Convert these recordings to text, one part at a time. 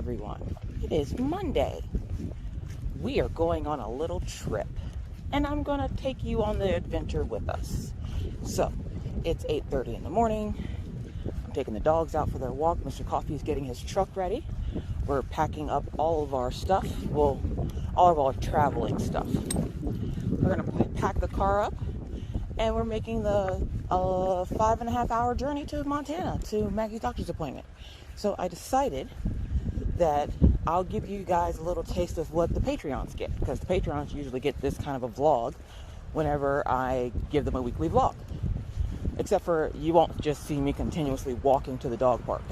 everyone. It is Monday. We are going on a little trip, and I'm going to take you on the adventure with us. So, it's 8:30 in the morning. I'm taking the dogs out for their walk. Mr. Coffee is getting his truck ready. We're packing up all of our stuff. Well, all of our traveling stuff. We're going to pack the car up, and we're making the 5.5 hour journey to Montana to Maggie's doctor's appointment. So I decided that I'll give you guys a little taste of what the Patreons get, because the Patreons usually get this kind of a vlog whenever I give them a weekly vlog. Except for you won't just see me continuously walking to the dog park.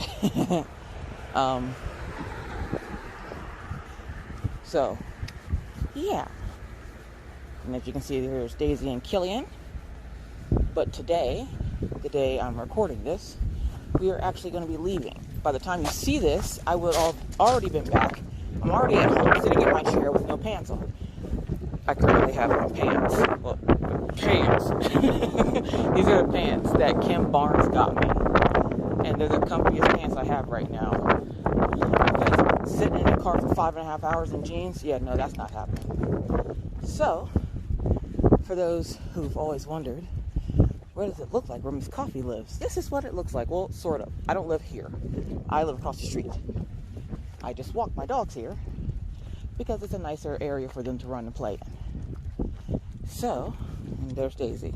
So, yeah. And as you can see, there's Daisy and Killian. But today, the day I'm recording this, we are actually going to be leaving. By the time you see this, I will have already been back. I'm already at home sitting in my chair with no pants on. I currently have no pants. Well, pants. These are the pants that Kim Barnes got me. And they're the comfiest pants I have right now. Because sitting in a car for 5.5 hours in jeans, yeah, no, that's not happening. So, for those who've always wondered, where does it look like where Miss Coffee lives? This is what it looks like. Well, sort of. I don't live here. I live across the street. I just walk my dogs here because it's a nicer area for them to run and play in. So, and there's Daisy.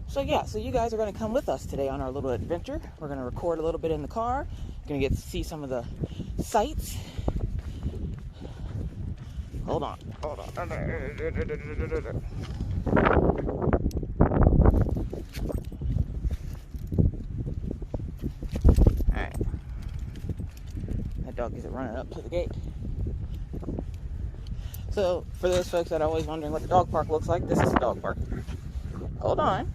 So yeah, so you guys are going to come with us today on our little adventure. We're going to record a little bit in the car. You're going to get to see some of the sights. Hold on. Alright. That dog is running up to the gate. So, for those folks that are always wondering what the dog park looks like, this is the dog park. Hold on.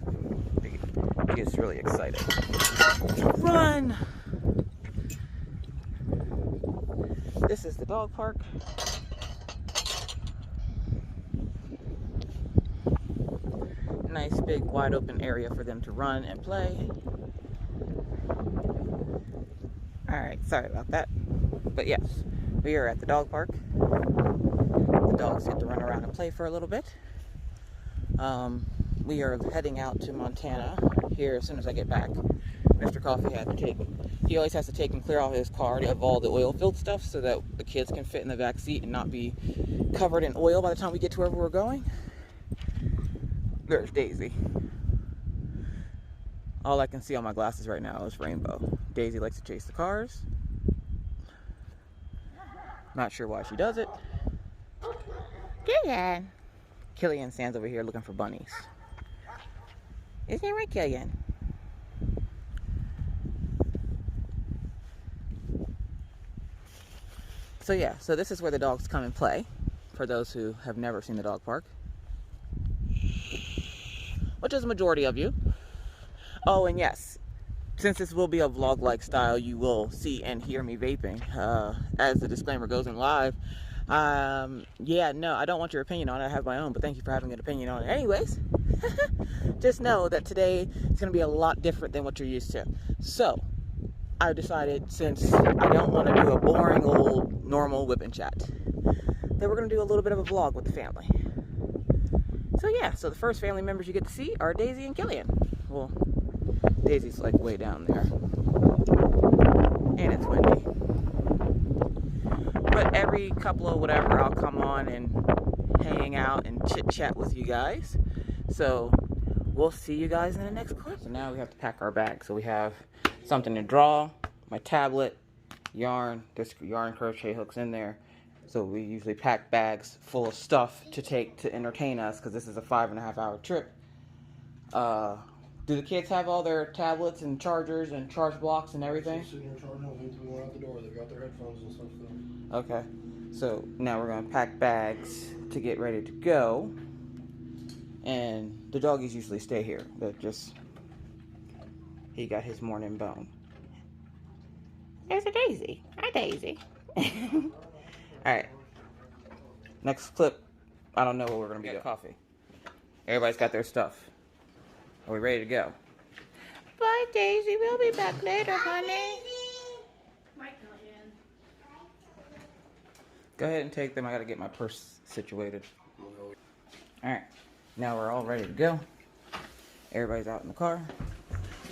He gets really excited. Run! This is the dog park. Nice big wide open area for them to run and play. Alright, sorry about that. But yes, we are at the dog park. The dogs get to run around and play for a little bit. We are heading out to Montana here as soon as I get back. Mr. Coffee he always has to take and clear out his car of all the oil filled stuff so that the kids can fit in the back seat and not be covered in oil by the time we get to wherever we're going. There's Daisy. All I can see on my glasses right now is rainbow. Daisy likes to chase the cars. Not sure why she does it. Killian! Killian stands over here looking for bunnies. Isn't it right, Killian? So yeah, so this is where the dogs come and play, for those who have never seen the dog park. Which is a majority of you. Oh, and yes, since this will be a vlog-like style, you will see and hear me vaping. As the disclaimer goes in live, yeah, no, I don't want your opinion on it. I have my own, but thank you for having an opinion on it anyways. Just know that today is going to be a lot different than what you're used to. So, I decided, since I don't want to do a boring old normal Wip N Chat, that we're going to do a little bit of a vlog with the family. So yeah, so the first family members you get to see are Daisy and Killian. Well, Daisy's like way down there. And it's windy. But every couple of whatever, I'll come on and hang out and chit chat with you guys. So we'll see you guys in the next clip. So now we have to pack our bags. So we have something to draw, my tablet, yarn. There's yarn crochet hooks in there. So we usually pack bags full of stuff to take to entertain us, because this is a 5.5 hour trip. Do the kids have all their tablets and chargers and charge blocks and everything? They're sitting there charging them going out the door. They've got their headphones and stuff though. Okay. So now we're going to pack bags to get ready to go. And the doggies usually stay here. But just, he got his morning bone. There's a Daisy. Hi, Daisy. Alright. Next clip, I don't know what we're going to be doing. Coffee. Everybody's got their stuff. Are we ready to go? Bye, Daisy. We'll be back later, honey. Might not yet. Go ahead and take them. I gotta get my purse situated. Alright, now we're all ready to go. Everybody's out in the car.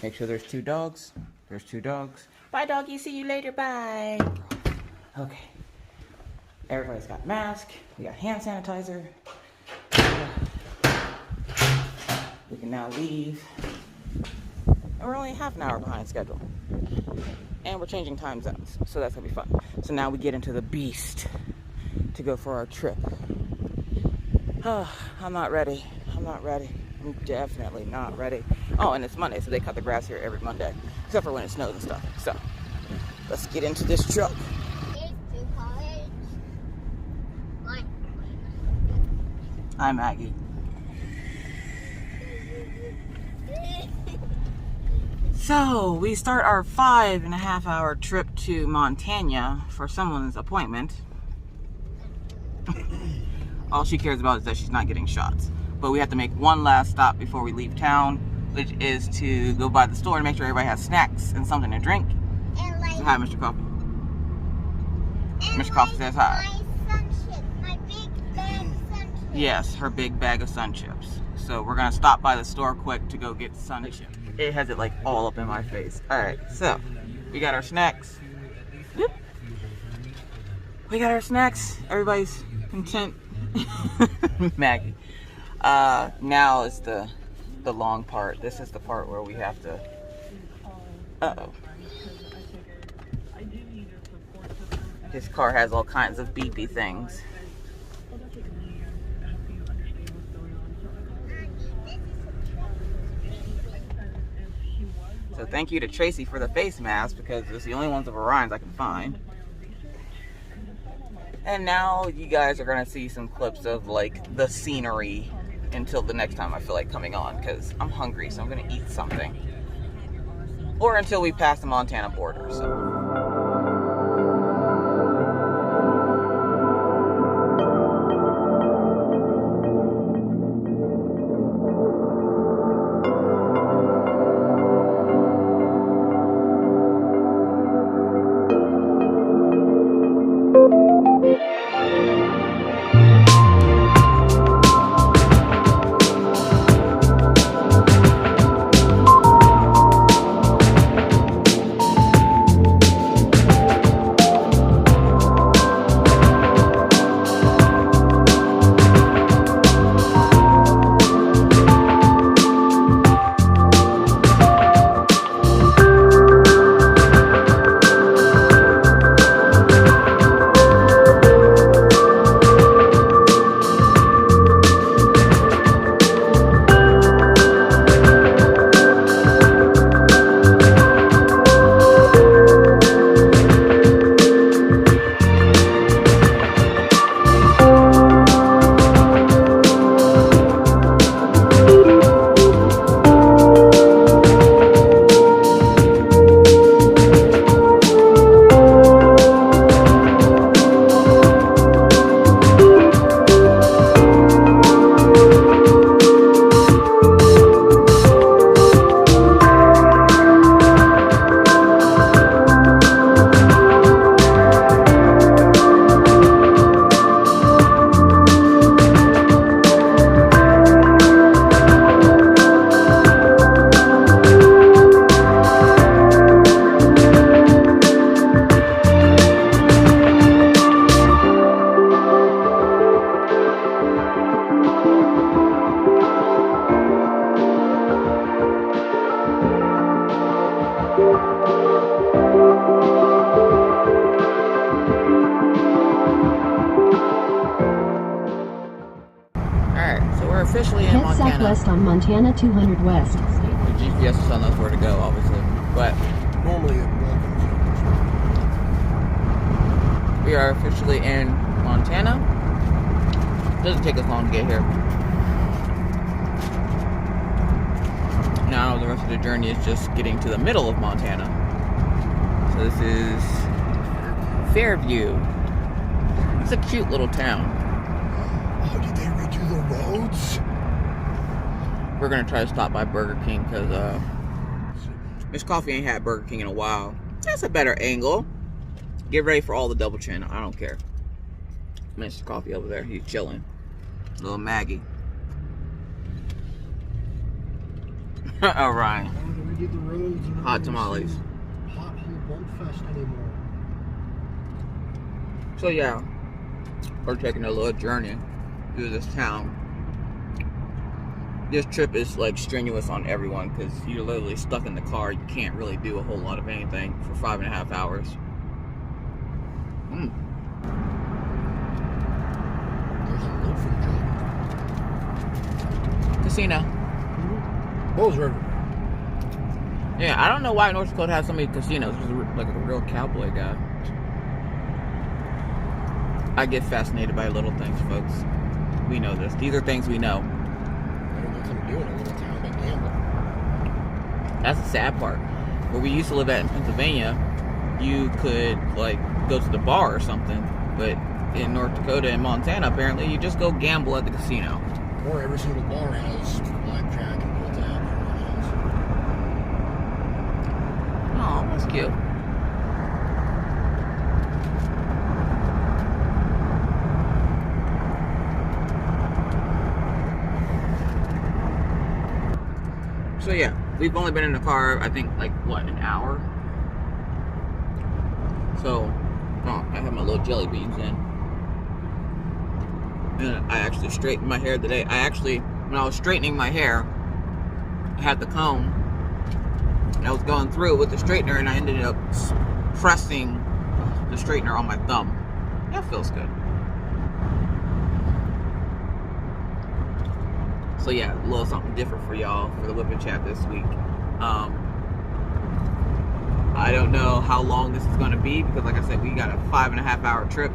Make sure there's 2 dogs. There's 2 dogs. Bye, doggy. See you later. Bye. Okay. Everybody's got mask. We got hand sanitizer. We can now leave. And we're only half an hour behind schedule. And we're changing time zones, so that's gonna be fun. So now we get into the beast to go for our trip. Oh, I'm not ready. I'm not ready. I'm definitely not ready. Oh, and it's Monday, so they cut the grass here every Monday, except for when it snows and stuff. So let's get into this truck. Hi, Maggie. So we start our 5.5 hour trip to Montana for someone's appointment. All she cares about is that she's not getting shots. But we have to make one last stop before we leave town, which is to go by the store and make sure everybody has snacks and something to drink. And like, say hi, Mr. Coffee. Mr. Coffee says hi. My sun chips, my big bag of sun chips. Yes, her big bag of sun chips. So we're gonna stop by the store quick to go get sun chips. It has it like all up in my face. Alright, so we got our snacks. Whoop. We got our snacks. Everybody's content. Maggie. Now is the long part. This is the part where we have to. Uh-oh. His car has all kinds of beepy things. So thank you to Tracy for the face mask, because it's the only ones of Orion's I can find. And now you guys are gonna see some clips of like the scenery until the next time I feel like coming on, because I'm hungry, so I'm gonna eat something. Or until we pass the Montana border. So. Officially in Head Montana. southwest on Montana 200 west. The GPS is telling us where to go, obviously, but Normally it welcomes you. we are officially in Montana. It doesn't take us long to get here. Now the rest of the journey is just getting to the middle of Montana. So this is Fairview. It's a cute little town. Oh, did they redo the roads? We're gonna try to stop by Burger King because Miss Coffee ain't had Burger King in a while. That's a better angle. Get ready for all the double chin. I don't care. Mr. Coffee over there. He's chilling. Little Maggie. All right. We did the roads and Hot tamales. Pothole bump fest anymore. So yeah, we're taking a little journey through this town. This trip is like strenuous on everyone because you're literally stuck in the car. You can't really do a whole lot of anything for 5.5 hours. There's a load from the Casino. Bulls River. Yeah, I don't know why North Dakota has so many casinos. He's like a real cowboy guy. I get fascinated by little things, folks. We know this. These are things we know. Nothing to do in a little town but gamble. That's the sad part. Where we used to live at in Pennsylvania, you could like go to the bar or something, but in North Dakota and Montana, apparently you just go gamble at the casino. Or every single bar has blackjack and pull tab and everything else. Oh, that's cute. So yeah, we've only been in the car, I think, like, what, an hour? So, I have my little jelly beans in. And I actually straightened my hair today. When I was straightening my hair, I had the comb, and I was going through it with the straightener, and I ended up pressing the straightener on my thumb. That feels good. So yeah, a little something different for y'all for the Wip N Chat this week. I don't know how long this is going to be because, like I said, we got a 5.5 hour trip.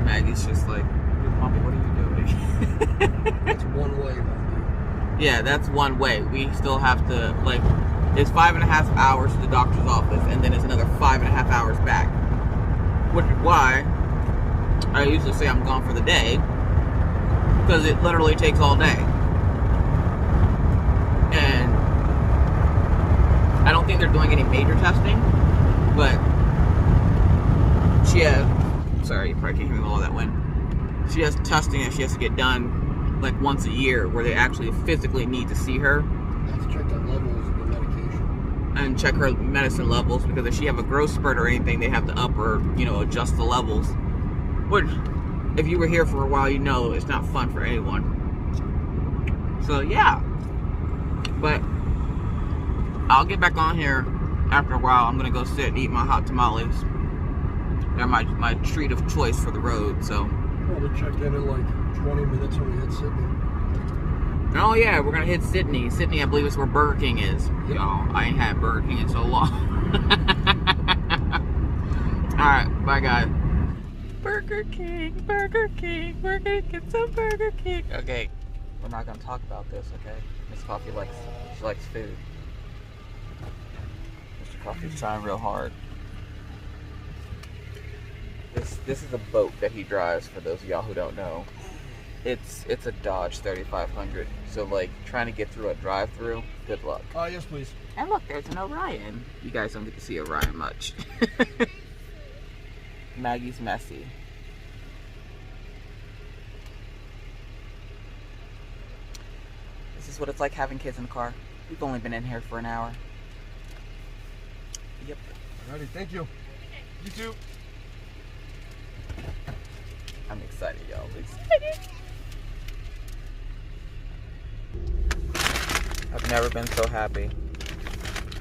Maggie's just like, Mommy, what are you doing? That's one way, Mommy. Yeah, that's one way. We still have to, like, it's 5.5 hours to the doctor's office, and then it's another 5.5 hours back. Which is why I usually say I'm gone for the day. Because it literally takes all day. And I don't think they're doing any major testing, but she has, sorry, you probably can't hear all that wind. She has testing that she has to get done like once a year where they actually physically need to see her. They have to check the levels of the medication. And check her medicine levels, because if she have a growth spurt or anything, they have to up or, adjust the levels. Which, if you were here for a while, you know it's not fun for anyone. So yeah, but I'll get back on here after a while. I'm gonna go sit and eat my hot tamales. They're my treat of choice for the road. So Probably check in like 20 minutes when we hit Sydney. oh yeah, we're gonna hit Sydney. Sydney, I believe, is where Burger King is. Yep. Y'all, I ain't had Burger King in so long. All right, bye guys. Burger King, we're gonna get some Burger King. Okay, we're not gonna talk about this, okay? Miss Coffee likes food. Mr. Coffee's trying real hard. This is a boat that he drives, for those of y'all who don't know. It's a Dodge 3500. So like trying to get through a drive-through, good luck. Yes, please. And look, there's an Orion. You guys don't get to see Orion much. Maggie's messy. This is what it's like having kids in the car. We've only been in here for an hour. Yep. Alrighty, thank you. You too. I'm excited, y'all. Excited. I've never been so happy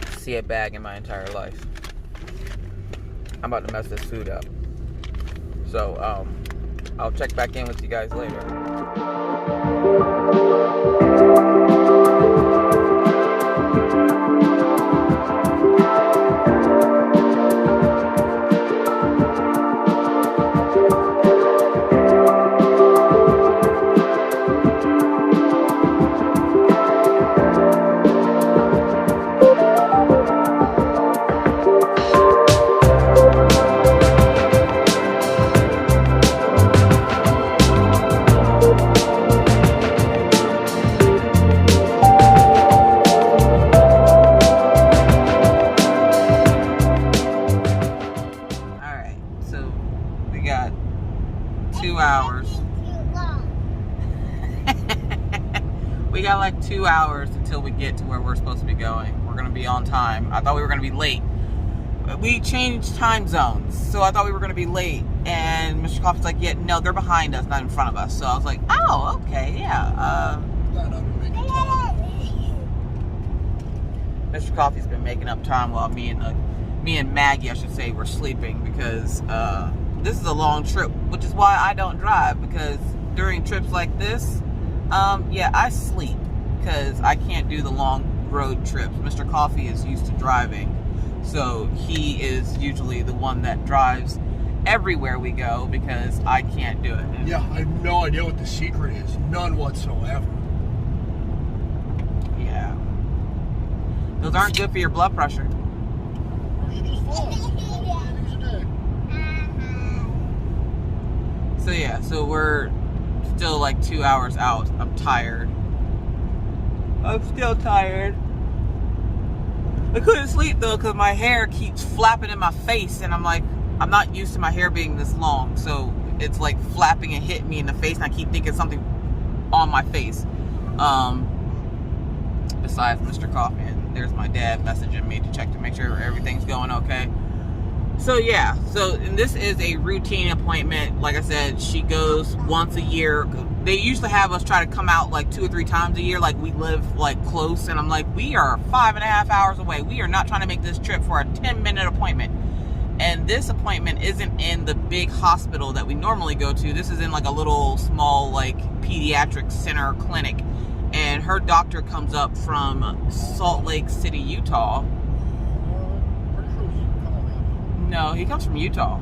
to see a bag in my entire life. I'm about to mess this food up. So, I'll check back in with you guys later. We got like 2 hours until we get to where we're supposed to be going. We're gonna be on time. I thought we were gonna be late. We changed time zones, so I thought we were gonna be late. And Mr. Coffee's like, yeah, no, they're behind us, not in front of us. So I was like, oh, okay, yeah. Mr. Coffee's been making up time while me and Maggie, I should say, were sleeping because this is a long trip, which is why I don't drive, because during trips like this, yeah, I sleep because I can't do the long road trips. Mr. Coffee is used to driving, so he is usually the one that drives everywhere we go because I can't do it. Yeah, I have no idea what the secret is. None whatsoever. Yeah. Those aren't good for your blood pressure. You just fall. So yeah, so we're still like 2 hours out. I'm tired. I'm still tired. I couldn't sleep though because my hair keeps flapping in my face, and I'm like, I'm not used to my hair being this long, so it's like flapping and hitting me in the face, and I keep thinking something on my face. Besides Mr. Coffee, and there's my dad messaging me to check to make sure everything's going okay. So yeah, and this is a routine appointment. Like I said, she goes once a year. They usually have us try to come out like 2 or 3 times a year, like we live like close, and I'm like, we are 5.5 hours away. We are not trying to make this trip for a 10-minute appointment. And this appointment isn't in the big hospital that we normally go to. This is in like a little small like pediatric center clinic. And her doctor comes up from Salt Lake City, Utah. No, he comes from Utah.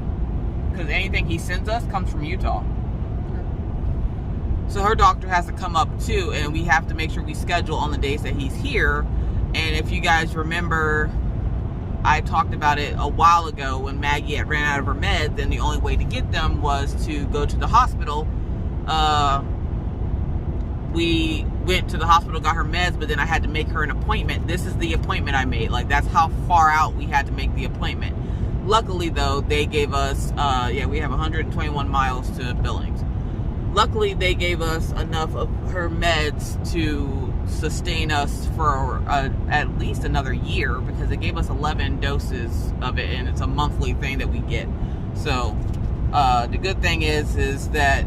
Because anything he sends us comes from Utah. So her doctor has to come up too, and we have to make sure we schedule on the days that he's here. And if you guys remember, I talked about it a while ago when Maggie had ran out of her meds, and the only way to get them was to go to the hospital. We went to the hospital, got her meds, but then I had to make her an appointment. This is the appointment I made. Like, that's how far out we had to make the appointment. Luckily, though, they gave us, we have 121 miles to Billings. Luckily, they gave us enough of her meds to sustain us for at least another year, because they gave us 11 doses of it, and it's a monthly thing that we get. So, the good thing is that,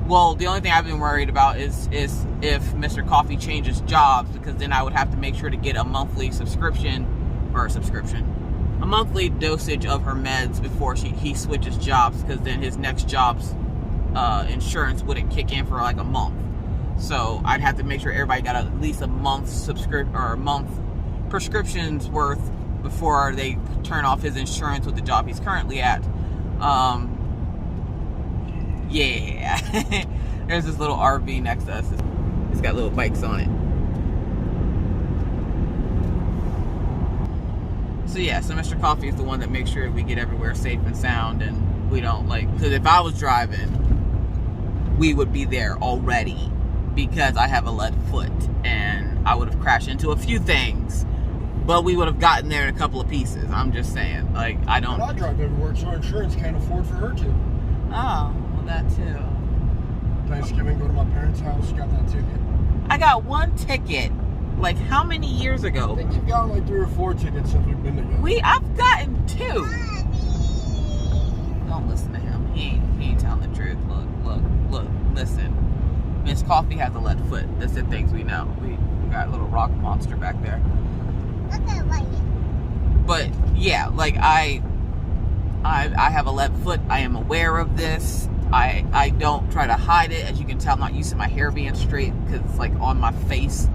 well, the only thing I've been worried about is if Mr. Coffee changes jobs, because then I would have to make sure to get a monthly a monthly dosage of her meds before he switches jobs, because then his next job's insurance wouldn't kick in for like a month. So I'd have to make sure everybody got at least a month prescriptions worth before they turn off his insurance with the job he's currently at. Yeah. There's this little RV next to us. It's got little bikes on it. So yeah, so Mr. Coffee is the one that makes sure we get everywhere safe and sound, and we don't because if I was driving, we would be there already, because I have a lead foot and I would have crashed into a few things, but we would have gotten there in a couple of pieces. I'm just saying, like, I don't. But I drive everywhere, so our insurance can't afford for her to. Oh, well, that too. Thanksgiving, go to my parents' house, got that ticket. I got one ticket. Like, how many years ago? I think you've gotten like 3 or 4 tickets since we've been together. I've gotten 2. Don't listen to him. He ain't telling the truth. Look, listen. Miss Coffee has a lead foot. That's the things we know. We got a little rock monster back there. But yeah, like I have a lead foot. I am aware of this. I don't try to hide it. As you can tell, I'm not used to my hair being straight because it's like on my face.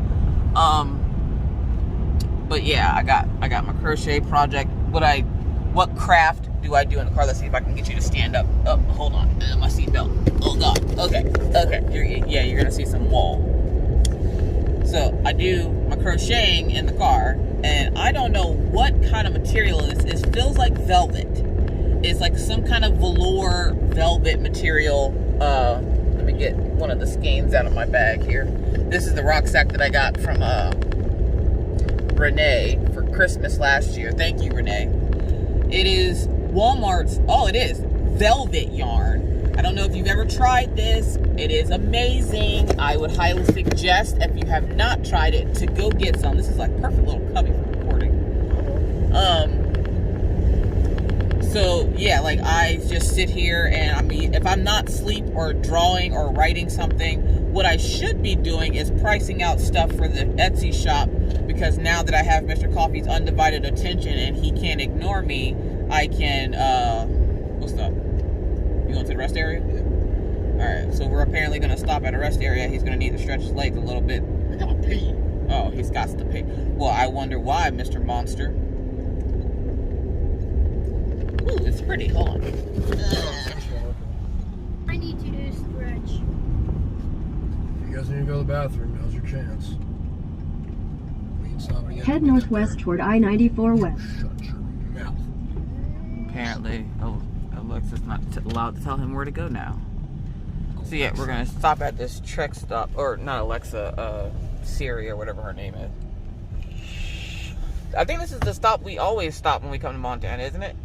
But yeah, I got my crochet project. What craft do I do in the car? Let's see if I can get you to stand up. Oh, hold on, my seatbelt. Oh God. Okay. You're gonna see some wall. So I do my crocheting in the car, and I don't know what kind of material it is. It feels like velvet. It's like some kind of velour velvet material. Let me get one of the skeins out of my bag here. This is the rucksack that I got from Renee for Christmas last year. Thank you, Renee. It is Walmart's, it is velvet yarn. I don't know if you've ever tried this. It is amazing. I would highly suggest, if you have not tried it, to go get some. This is like perfect little cubby for recording. So yeah, like I just sit here and I mean, if I'm not asleep or drawing or writing something, what I should be doing is pricing out stuff for the Etsy shop, because now that I have Mr. Coffee's undivided attention and he can't ignore me, I can, what's up? You going to the rest area? Yeah. Alright, so we're apparently going to stop at a rest area. He's going to need to stretch his legs a little bit. I gotta pee. Oh, he's got to pee. Well, I wonder why, Mr. Monster. Ooh, it's pretty. Hold on. I need to do a stretch. If you guys need to go to the bathroom, now's your chance. We ain't stopping yet. Head northwest toward I-94 West. Shut your mouth. Apparently, Alexa's not allowed to tell him where to go now. So yeah, we're gonna stop at this Trek stop, or not Alexa, Siri or whatever her name is. I think this is the stop we always stop when we come to Montana, isn't it?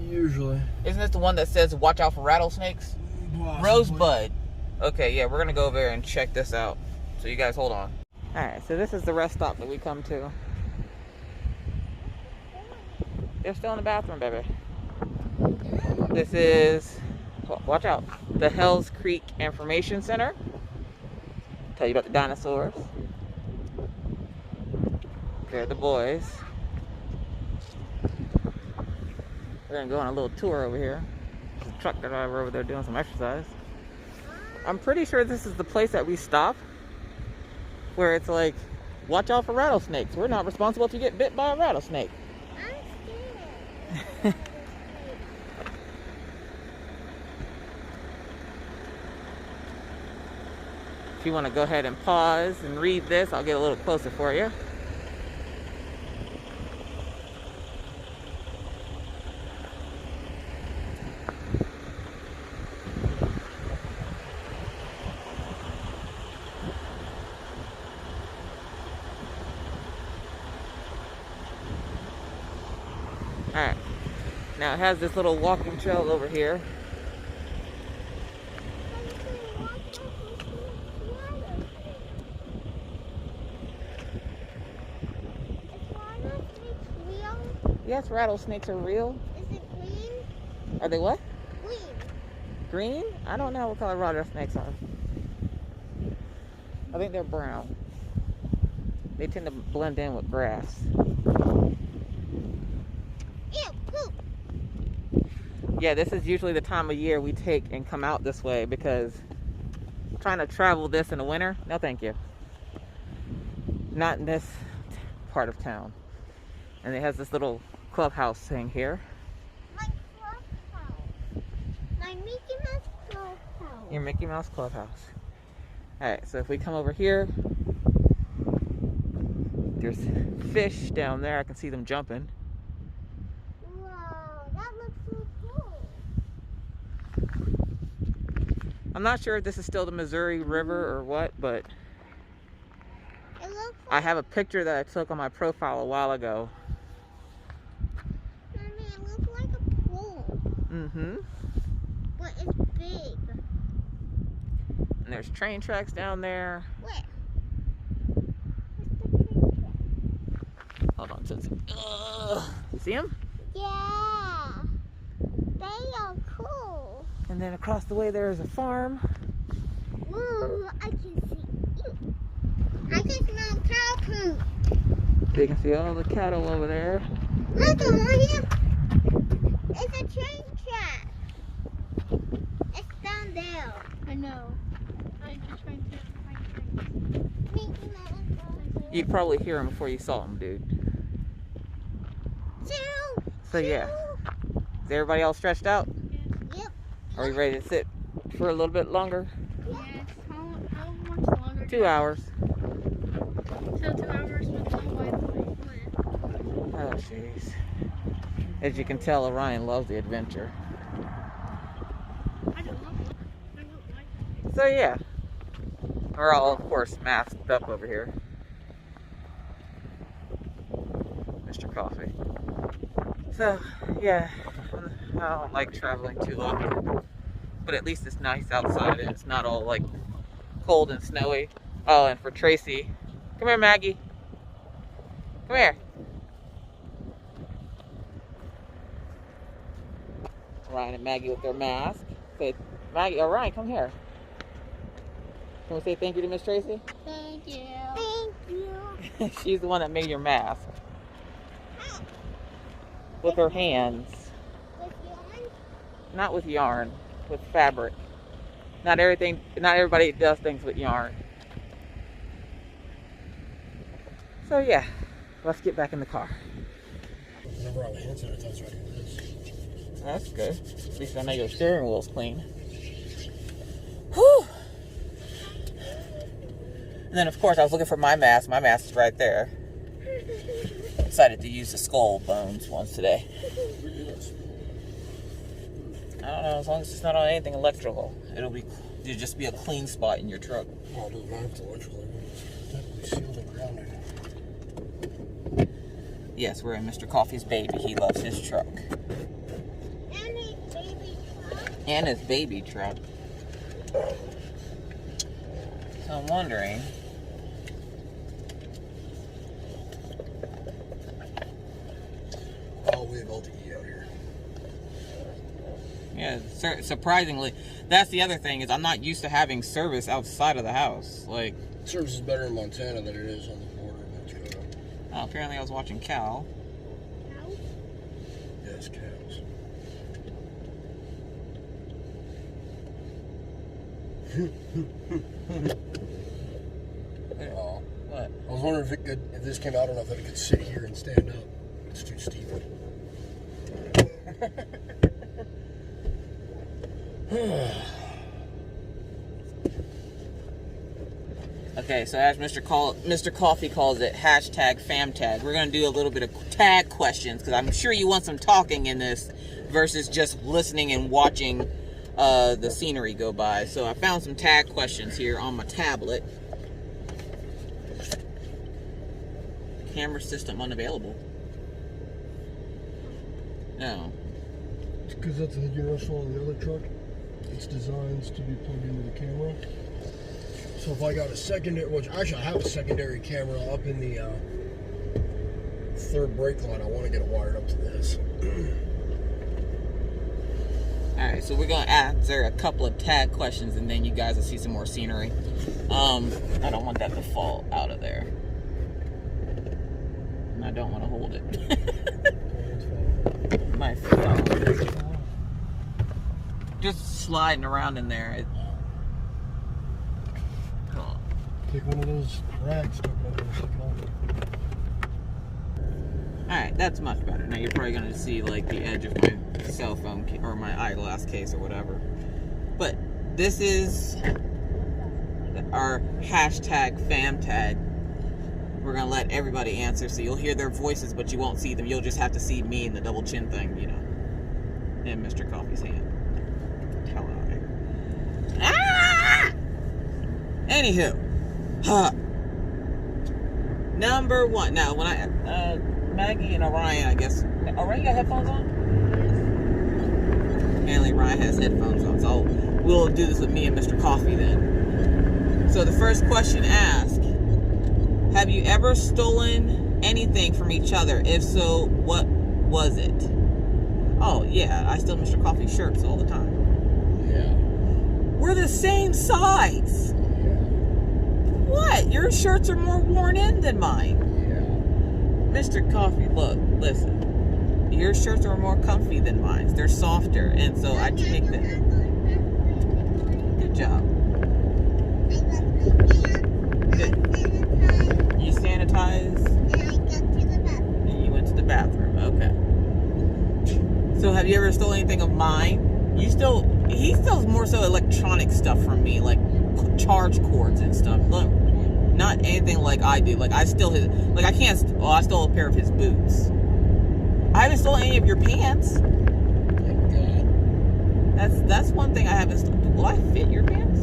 Usually. Isn't this the one that says "Watch out for rattlesnakes"? Possibly. Rosebud. Okay, yeah, we're gonna go over there and check this out. So you guys hold on. All right, so this is the rest stop that we come to. They're still in the bathroom, baby. This is, watch out, the Hells Creek Information Center. Tell you about the dinosaurs. They're the boys. We're gonna go on a little tour over here. There's a truck driver over there doing some exercise. I'm pretty sure this is the place that we stop, where it's like, watch out for rattlesnakes. We're not responsible if you get bit by a rattlesnake. I'm scared. If you want to go ahead and pause and read this, I'll get a little closer for you. Alright, now it has this little walking trail over here. Yes, rattlesnakes are real. Is it green? Are they what? Green. Green? I don't know what color rattlesnakes are. I think they're brown. They tend to blend in with grass. Ew, poop. Yeah, this is usually the time of year we take and come out this way, because trying to travel this in the winter, no thank you. Not in this part of town. And it has this little clubhouse thing here. My clubhouse. My Mickey Mouse clubhouse. Your Mickey Mouse clubhouse. Alright, so if we come over here, there's fish down there. I can see them jumping. Wow, that looks so cool. I'm not sure if this is still the Missouri River or what, but It looks I like, have a picture that I took on my profile a while ago. Mommy, it looks like a pool. Mm-hmm. But it's big. And there's train tracks down there. Where? Where's the train track? Hold on, Tootsie. You see them? Yeah. They are cool. And then across the way there is a farm. Ooh, I can see you. I can smell cow poop. You can see all the cattle over there. Look over here. It's a train track. It's down there. I know. I'm just trying to find things. Mickey Mouse. You'd probably hear them before you saw them, dude. Choo. So yeah. Is everybody all stretched out? Yep. Are we ready to sit for a little bit longer? Yes. How much longer? 2 hours. So 2 hours with no Wi-Fi. Oh, jeez. As you can tell, Orion loves the adventure. I don't know. I don't like it. So yeah. We're all, of course, masked up over here. Mr. Coffee. So, yeah. I don't like traveling too long. but at least it's nice outside and it's not all like cold and snowy. Oh, and for Tracy, come here, Maggie. Come here. Ryan and Maggie with their mask. Say, Maggie, all right, come here. Can we say thank you to Miss Tracy? Thank you. Thank you. She's the one that made your mask. With her hands. With yarn? Not with yarn, with fabric. Not everybody does things with yarn. So yeah, let's get back in the car. Never on the hand sanitizer like this. That's good. At least I know your steering wheel's clean. Whew. And then of course I was looking for my mask. My mask is right there. Decided to use the skull bones ones today. I don't know, as long as it's not on anything electrical, it'll just be a clean spot in your truck. Oh, it doesn't matter if it's electrical. It's definitely sealed and grounded. Yes, we're in Mr. Coffee's baby. He loves his truck. And his baby truck. And his baby truck. So I'm wondering, Oh, we have LTE out here. yeah, surprisingly, that's the other thing is I'm not used to having service outside of the house. Like, Service is better in Montana than it is on the border of North Dakota. oh, apparently I was watching Cal. Yes, cows. Oh, What? I was wondering if this came out enough that it could sit here and stand up. It's too steep. Okay, so as Mr. Coffee calls it, #FamTag. We're going to do a little bit of tag questions because I'm sure you want some talking in this versus just listening and watching the scenery go by. So I found some tag questions here on my tablet. Camera system unavailable. No. Because that's the universal on the other truck. It's designed to be plugged into the camera. So if I got a secondary, which actually I have a secondary camera up in the third brake line, I want to get it wired up to this. Alright, so we're going to answer a couple of tag questions and then you guys will see some more scenery. I don't want that to fall out of there. And I don't want to hold it. My phone. Just sliding around in there. Take one of those rags, stuck it over and stick it on. Alright, that's much better. Now you're probably going to see like the edge of my cell phone or my eyeglass case or whatever. But this is our #FamTag. We're going to let everybody answer, so you'll hear their voices, but you won't see them. You'll just have to see me in the double chin thing, you know, in Mr. Coffee's hand. Hell out of here. Ah! Anywho. Number one. Now, when Maggie and Orion, I guess. Orion, you got headphones on? Apparently, Ryan has headphones on, so we'll do this with me and Mr. Coffee then. So, the first question asked, have you ever stolen anything from each other? If so, what was it? Oh, yeah, I steal Mr. Coffee's shirts all the time. Yeah. We're the same size. What? Your shirts are more worn in than mine. Yeah. Mr. Coffee, look, listen. Your shirts are more comfy than mine. They're softer, and so I take them. Good job. Good. You sanitize, and you went to the bathroom. Okay. So have you ever stolen anything of mine? He steals more so electronic stuff from me, like charge cords and stuff. Look, not anything like I do. Like I steal his, like I stole a pair of his boots. I haven't stolen any of your pants. Thank God. That's one thing I haven't stolen. Will I fit your pants?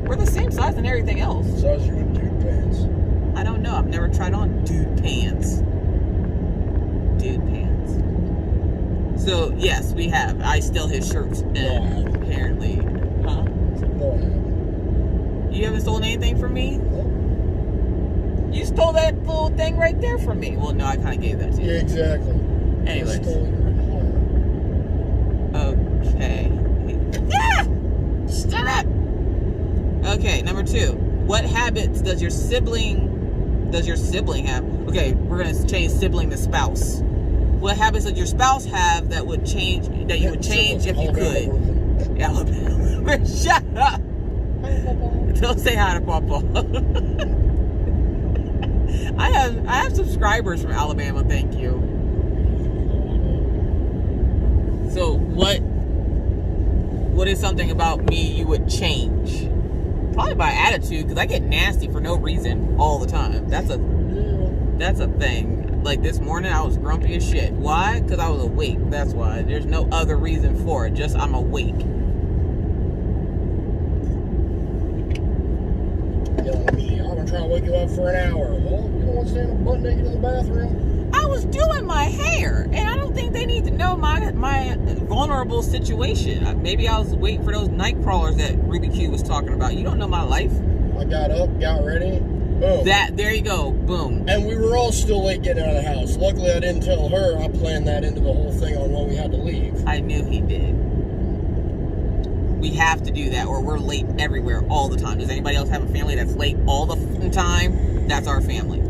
We're the same size and everything else. Size your dude pants. I don't know. I've never tried on dude pants. Dude pants. So, yes, we have. I steal his shirts, and apparently. Huh? No, I haven't. You haven't stolen anything from me? No. You stole that little thing right there from me. Well, no, I kind of gave that to you. Yeah, exactly. Anyways. I stole your heart. Okay. Yeah! Stop it! Okay, number 2. What habits does your sibling have? Okay, we're gonna change sibling to spouse. What habits does your spouse have that would change you would change if you could? Alabama. Shut up! Don't say hi to Papa. I have subscribers from Alabama. Thank you. So what is something about me you would change? Probably my attitude, because I get nasty for no reason all the time. That's a thing. Like this morning, I was grumpy as shit. Why? Because I was awake. That's why. There's no other reason for it. Just I'm awake. I've been trying to wake you up for an hour. Well, you don't want to stand butt naked in the bathroom? I was doing my hair, and I don't think they need to know my vulnerable situation. Maybe I was waiting for those night crawlers that Ruby Q was talking about. You don't know my life. I got up, got ready, boom. There you go, boom. And we were all still late getting out of the house. Luckily, I didn't tell her. I planned that into the whole thing on when we had to leave. I knew he did. We have to do that, or we're late everywhere all the time. Does anybody else have a family that's late all the time? That's our family.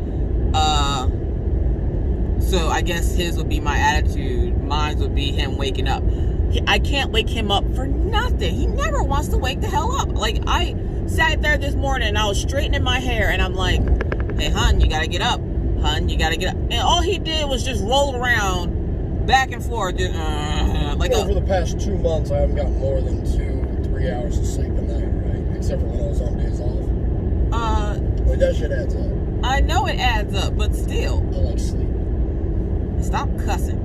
So I guess his would be my attitude. Mine would be him waking up. I can't wake him up for nothing. He never wants to wake the hell up. Like, I sat there this morning and I was straightening my hair and I'm like, hey, hun, you gotta get up. Hun, you gotta get up. And all he did was just roll around back and forth. Just, like over the past 2 months, I haven't gotten more than 2-3 hours of sleep a night, right? Except for when I was on days off. But that shit adds up. I know it adds up, but still. I like sleep. Stop cussing.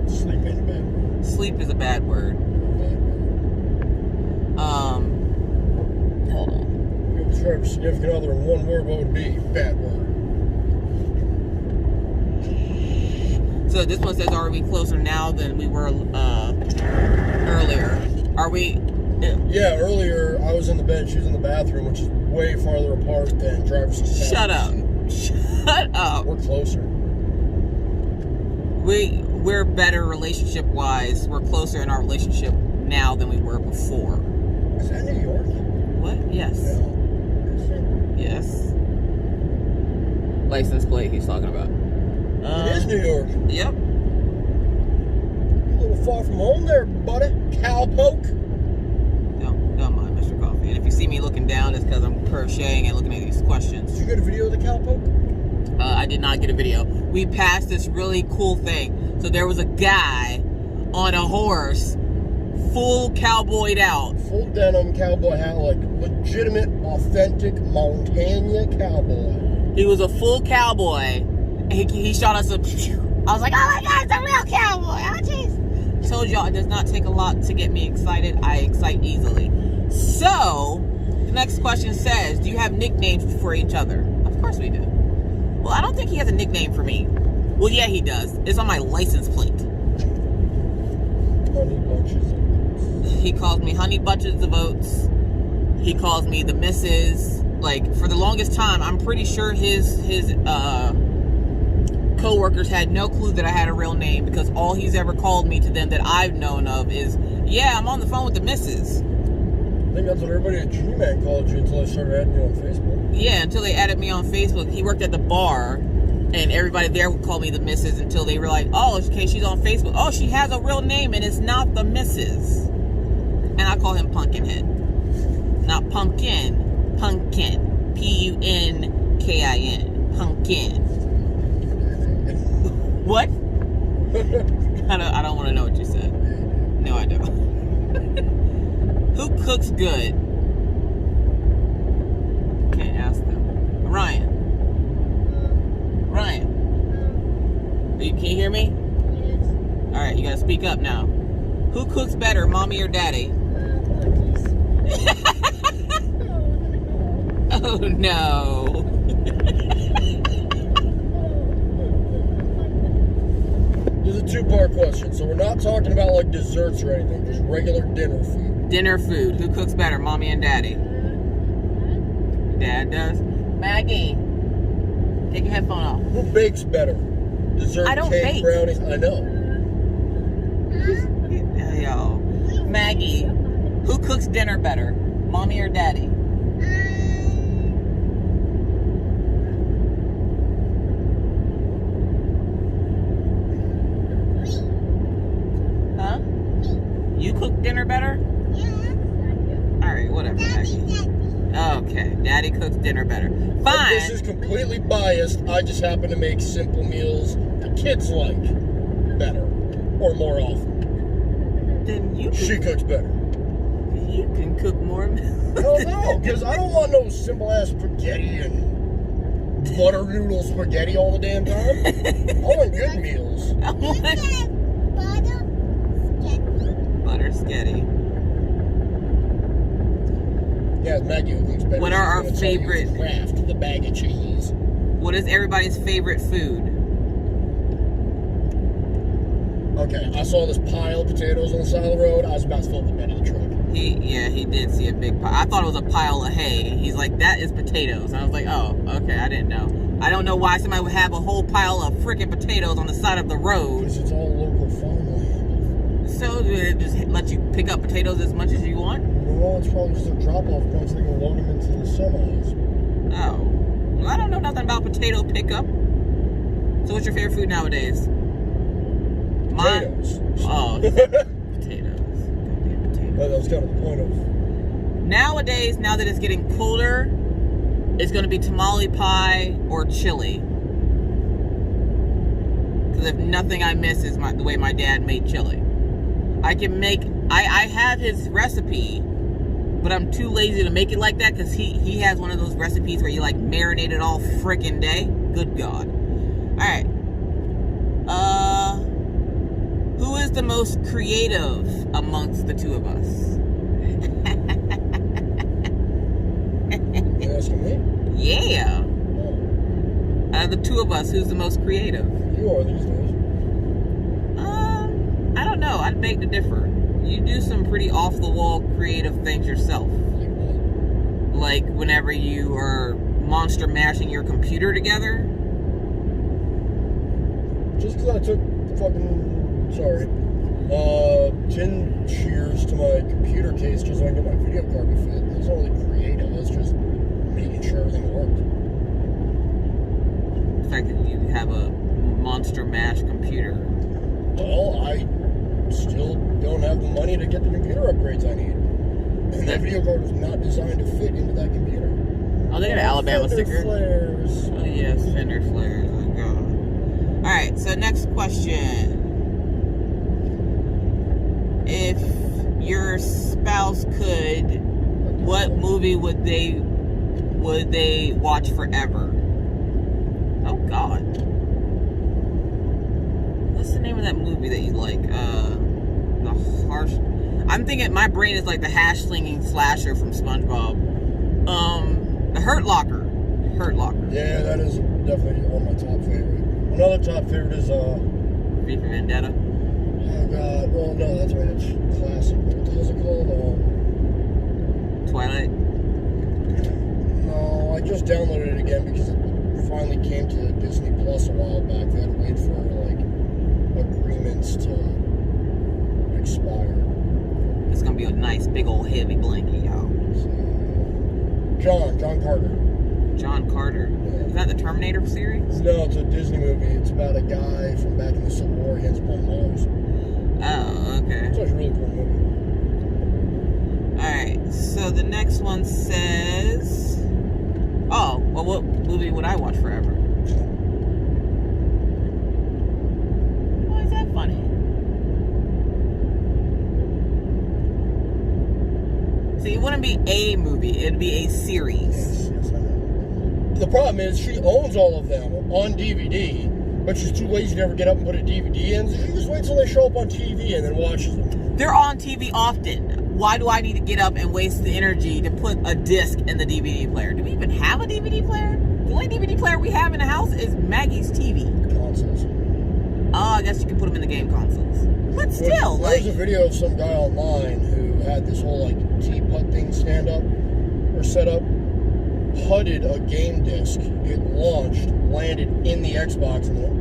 Sleep ain't a bad word. Sleep is a bad word. Hold on. If you describe your significant other in one word, what would it be? Bad word. So this one says, are we closer now than we were earlier? Are we? Yeah, earlier I was in the bed, she was in the bathroom, which is way farther apart than driver's seat. Shut up. Shut up. We're closer. We're better relationship-wise. We're closer in our relationship now than we were before. Is that New York? What? Yes. No. Yes. License plate he's talking about. It is New York. Yep. A little far from home there, buddy. Cowpoke. Don't mind, Mr. Coffee. And if you see me looking down, it's because I'm crocheting and looking at these questions. Did you get a video of the cowpoke? I did not get a video. We passed this really cool thing. So there was a guy on a horse, full cowboyed out. Full denim cowboy hat, like legitimate, authentic Montana cowboy. He was a full cowboy. He shot us a. I was like, oh my God, it's a real cowboy. Oh jeez. Told y'all it does not take a lot to get me excited. I excite easily. So the next question says, do you have nicknames for each other? Of course we do. Well, I don't think he has a nickname for me. Well, yeah, he does. It's on my license plate. Honey bunches of oats. He calls me Honey Bunches of Oats. He calls me the Missus. Like, for the longest time, I'm pretty sure his co-workers had no clue that I had a real name, because all he's ever called me to them that I've known of is, yeah, I'm on the phone with the Missus. I think that's what everybody at G-Man called you until I started adding you on Facebook. Yeah, until they added me on Facebook. He worked at the bar, and everybody there would call me the Missus until they realized, oh, okay, she's on Facebook. Oh, she has a real name, and it's not the Missus. And I call him Pumpkinhead. Not pumpkin. Pumpkin. Punkin. Pumpkin. What? I don't want to know what you said. No, I don't. Who cooks good? Can't ask them. Ryan. Can you hear me? Yes. All right, you gotta speak up now. Who cooks better, mommy or daddy? Oh no. This is a two-part question. So we're not talking about like desserts or anything, just regular dinner food. Dinner food. Who cooks better, mommy and daddy? Dad does. Maggie, take your headphone off. Who bakes better? Dessert, I don't cake, bake. brownies? I know. Yo, Maggie, who cooks dinner better, mommy or daddy? Huh? You cook dinner better? All right, whatever, Maggie. Okay, daddy cooks dinner better. Fine. This is completely biased. I just happen to make simple meals the kids like better or more often. Then you She cooks better. You can cook more. Hell no, because I don't want no simple ass spaghetti and butter noodle spaghetti all the damn time. I want good meals. I want butter sketty. Yeah, Maggie who cooks better. What are our She's gonna tell you favorite- it's Kraft, the bag of cheese. What is everybody's favorite food? Okay, I saw this pile of potatoes on the side of the road. I was about to fill up the bed of the truck. He did see a big pile. I thought it was a pile of hay. He's like, that is potatoes. I was like, oh, okay, I didn't know. I don't know why somebody would have a whole pile of freaking potatoes on the side of the road. Because it's all local farmland. So it just let you pick up potatoes as much as you want? Well, it's probably just a drop-off point so they can load them into the semis. Oh. Well, I don't know nothing about potato pickup. So what's your favorite food nowadays? Potatoes. Oh, potatoes. That was kind of the point of... Nowadays, now that it's getting colder, it's going to be tamale pie or chili. Because if nothing I miss is the way my dad made chili. I can make... I have his recipe, but I'm too lazy to make it like that because he has one of those recipes where you like marinate it all freaking day. Good God. Alright. Who is the most creative amongst the two of us? You asking me? Yeah. Oh, Out of the two of us, who's the most creative? you are these days. I don't know. I'd beg to differ. You do some pretty off-the-wall creative things yourself. Like what? Like whenever you are monster mashing your computer together. Just because I took fucking... Sorry. 10 shears to my computer case just so I can get my video card to fit. That's not really creative. That's just making sure everything worked. The fact that you have a monster mash computer. Well, I still don't have the money to get the computer upgrades I need. And that video card was not designed to fit into that computer. Oh, they got an Alabama Fender sticker. flares. Oh yes, fender flares. Oh god. Alright, so next question. If your spouse could, what movie would they watch forever? Oh god. What's the name of that movie that you like? The harsh... I'm thinking, my brain is like the hash-slinging slasher from SpongeBob. The Hurt Locker. Hurt Locker. Yeah, that is definitely on my top favorite. Another top favorite is, V for Vendetta. oh god, well no, that's right, it's classic. What the hell's it called? Twilight. No, I just downloaded it again because it finally came to Disney Plus a while back. They had to wait for, like, agreements to expire. It's gonna be a nice big old heavy blanket, y'all. So, John Carter. John Carter. Is that the Terminator series? No, it's a Disney movie. It's about a guy from back in the Civil War. He ends up on Mars. Oh, okay. It's actually a really cool movie. Alright, so the next one says... Oh, well, what movie would I watch forever? Why is that funny? See, it wouldn't be a movie. It'd be a series. Yes, I know. The problem is she owns all of them on DVD, but she's too lazy to ever get up and put a DVD in. So she just waits till they show up on TV and then watches them. They're on TV often. Why do I need to get up and waste the energy to put a disc in the DVD player? Do we even have a DVD player? The only DVD player we have in the house is Maggie's TV. Consoles. I guess you can put them in the game consoles. But still, like... There's a video of some guy online who had this whole, like, T-putt thing stand up, or set up, putted a game disc. It launched, landed in the Xbox, and went...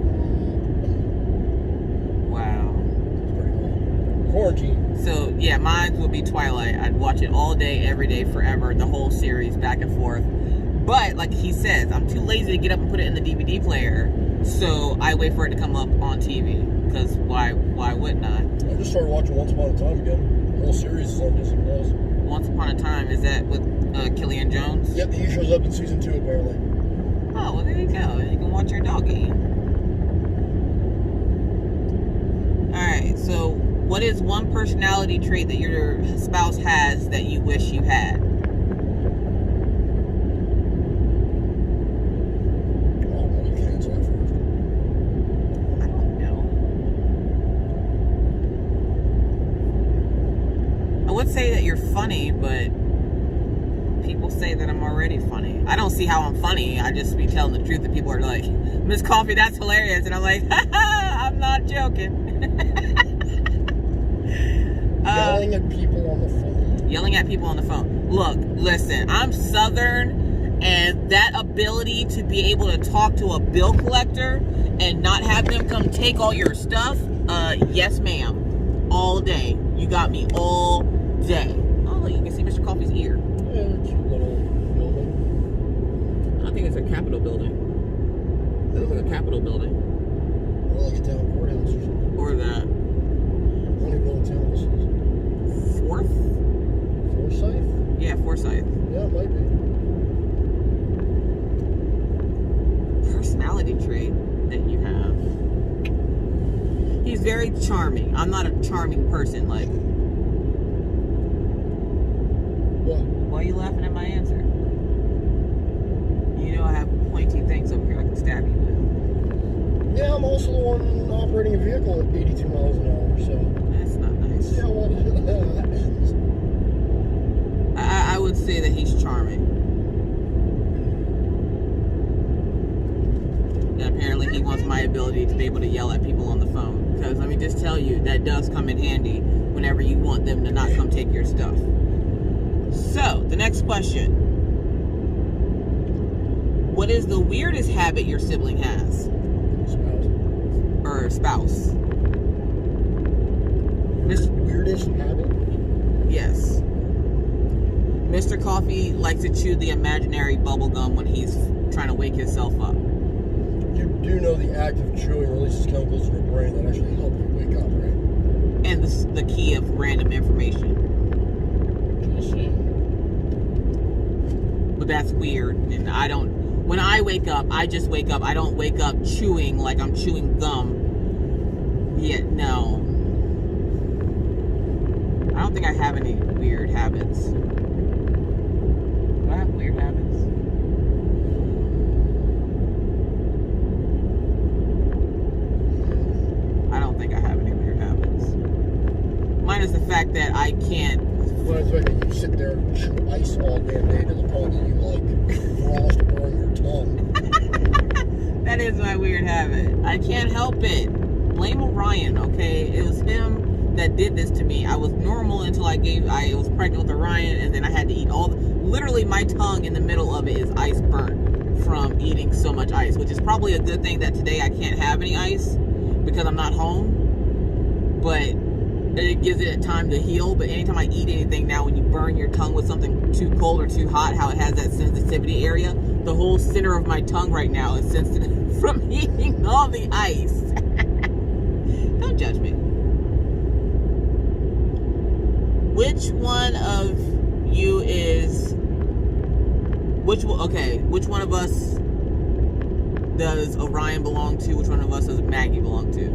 Wow. It's pretty cool. Quarantine. So, yeah, mine would be Twilight. I'd watch it all day, every day, forever, the whole series, back and forth. But, like he says, I'm too lazy to get up and put it in the DVD player, so I wait for it to come up on TV. Because why wouldn't I? I just started watching Once Upon a Time again. The whole series is on Disney Plus. Once Upon a Time, is that with Killian Jones? Yep, he shows up in season 2 apparently. Oh, well, there you go. You can watch your doggy. Alright, so what is one personality trait that your spouse has that you wish you had? Oh, well, you can answer that first. I don't know. I would say that you're funny, but people say that I'm already funny. I don't see how I'm funny. I just be telling the truth that people are like, Miss Coffee, that's hilarious. And I'm like, I'm not joking. Yelling at people on the phone. Yelling at people on the phone. Look, listen, I'm Southern, and that ability to be able to talk to a bill collector and not have them come take all your stuff, yes ma'am. All day. You got me all day. Oh, look, you can see Mr. Coffee's ear. Yeah, cute little building. I think it's a Capitol building. It looks like a Capitol building. Or like a town courthouse or something. Or that. I don't even know what town this is. Forsyth? Yeah, Forsyth. Yeah, it might be. Personality trait that you have. He's very charming. I'm not a charming person. Like, What? why are you laughing at my answer? You know I have pointy things over here I can stab you with. Yeah, I'm also the one operating a vehicle at 82 miles an hour, so... That's not nice. Yeah, well, that ends. I would say that he's charming. And apparently he wants my ability to be able to yell at people on the phone. Because let me just tell you, that does come in handy whenever you want them to not come take your stuff. So, the next question. What is the weirdest habit your sibling has? Or spouse? Weirdest habit? Yes. Mr. Coffee likes to chew the imaginary bubble gum when he's trying to wake himself up. You do know the act of chewing releases chemicals in your brain that actually help you wake up, right? And the key of random information. Just saying. But that's weird. And I don't... When I wake up, I just wake up. I don't wake up chewing like I'm chewing gum. Yeah, no. I don't think I have any weird habits. Do I have weird habits? I don't think I have any weird habits. Minus the fact that I can't... Well, it's like you sit there and chew ice all damn day to the point that you, like, frost burn your tongue. That is my weird habit. I can't help it. Blame Orion, okay? It was him that did this to me. I was normal until I was pregnant with Orion, and then I had to eat literally my tongue in the middle of it is ice burnt from eating so much ice, which is probably a good thing that today I can't have any ice because I'm not home. But it gives it time to heal. But anytime I eat anything now, when you burn your tongue with something too cold or too hot, how it has that sensitivity area, the whole center of my tongue right now is sensitive from eating all the ice. Don't judge me. Which one of you is... Which one of us does Orion belong to? Which one of us does Maggie belong to?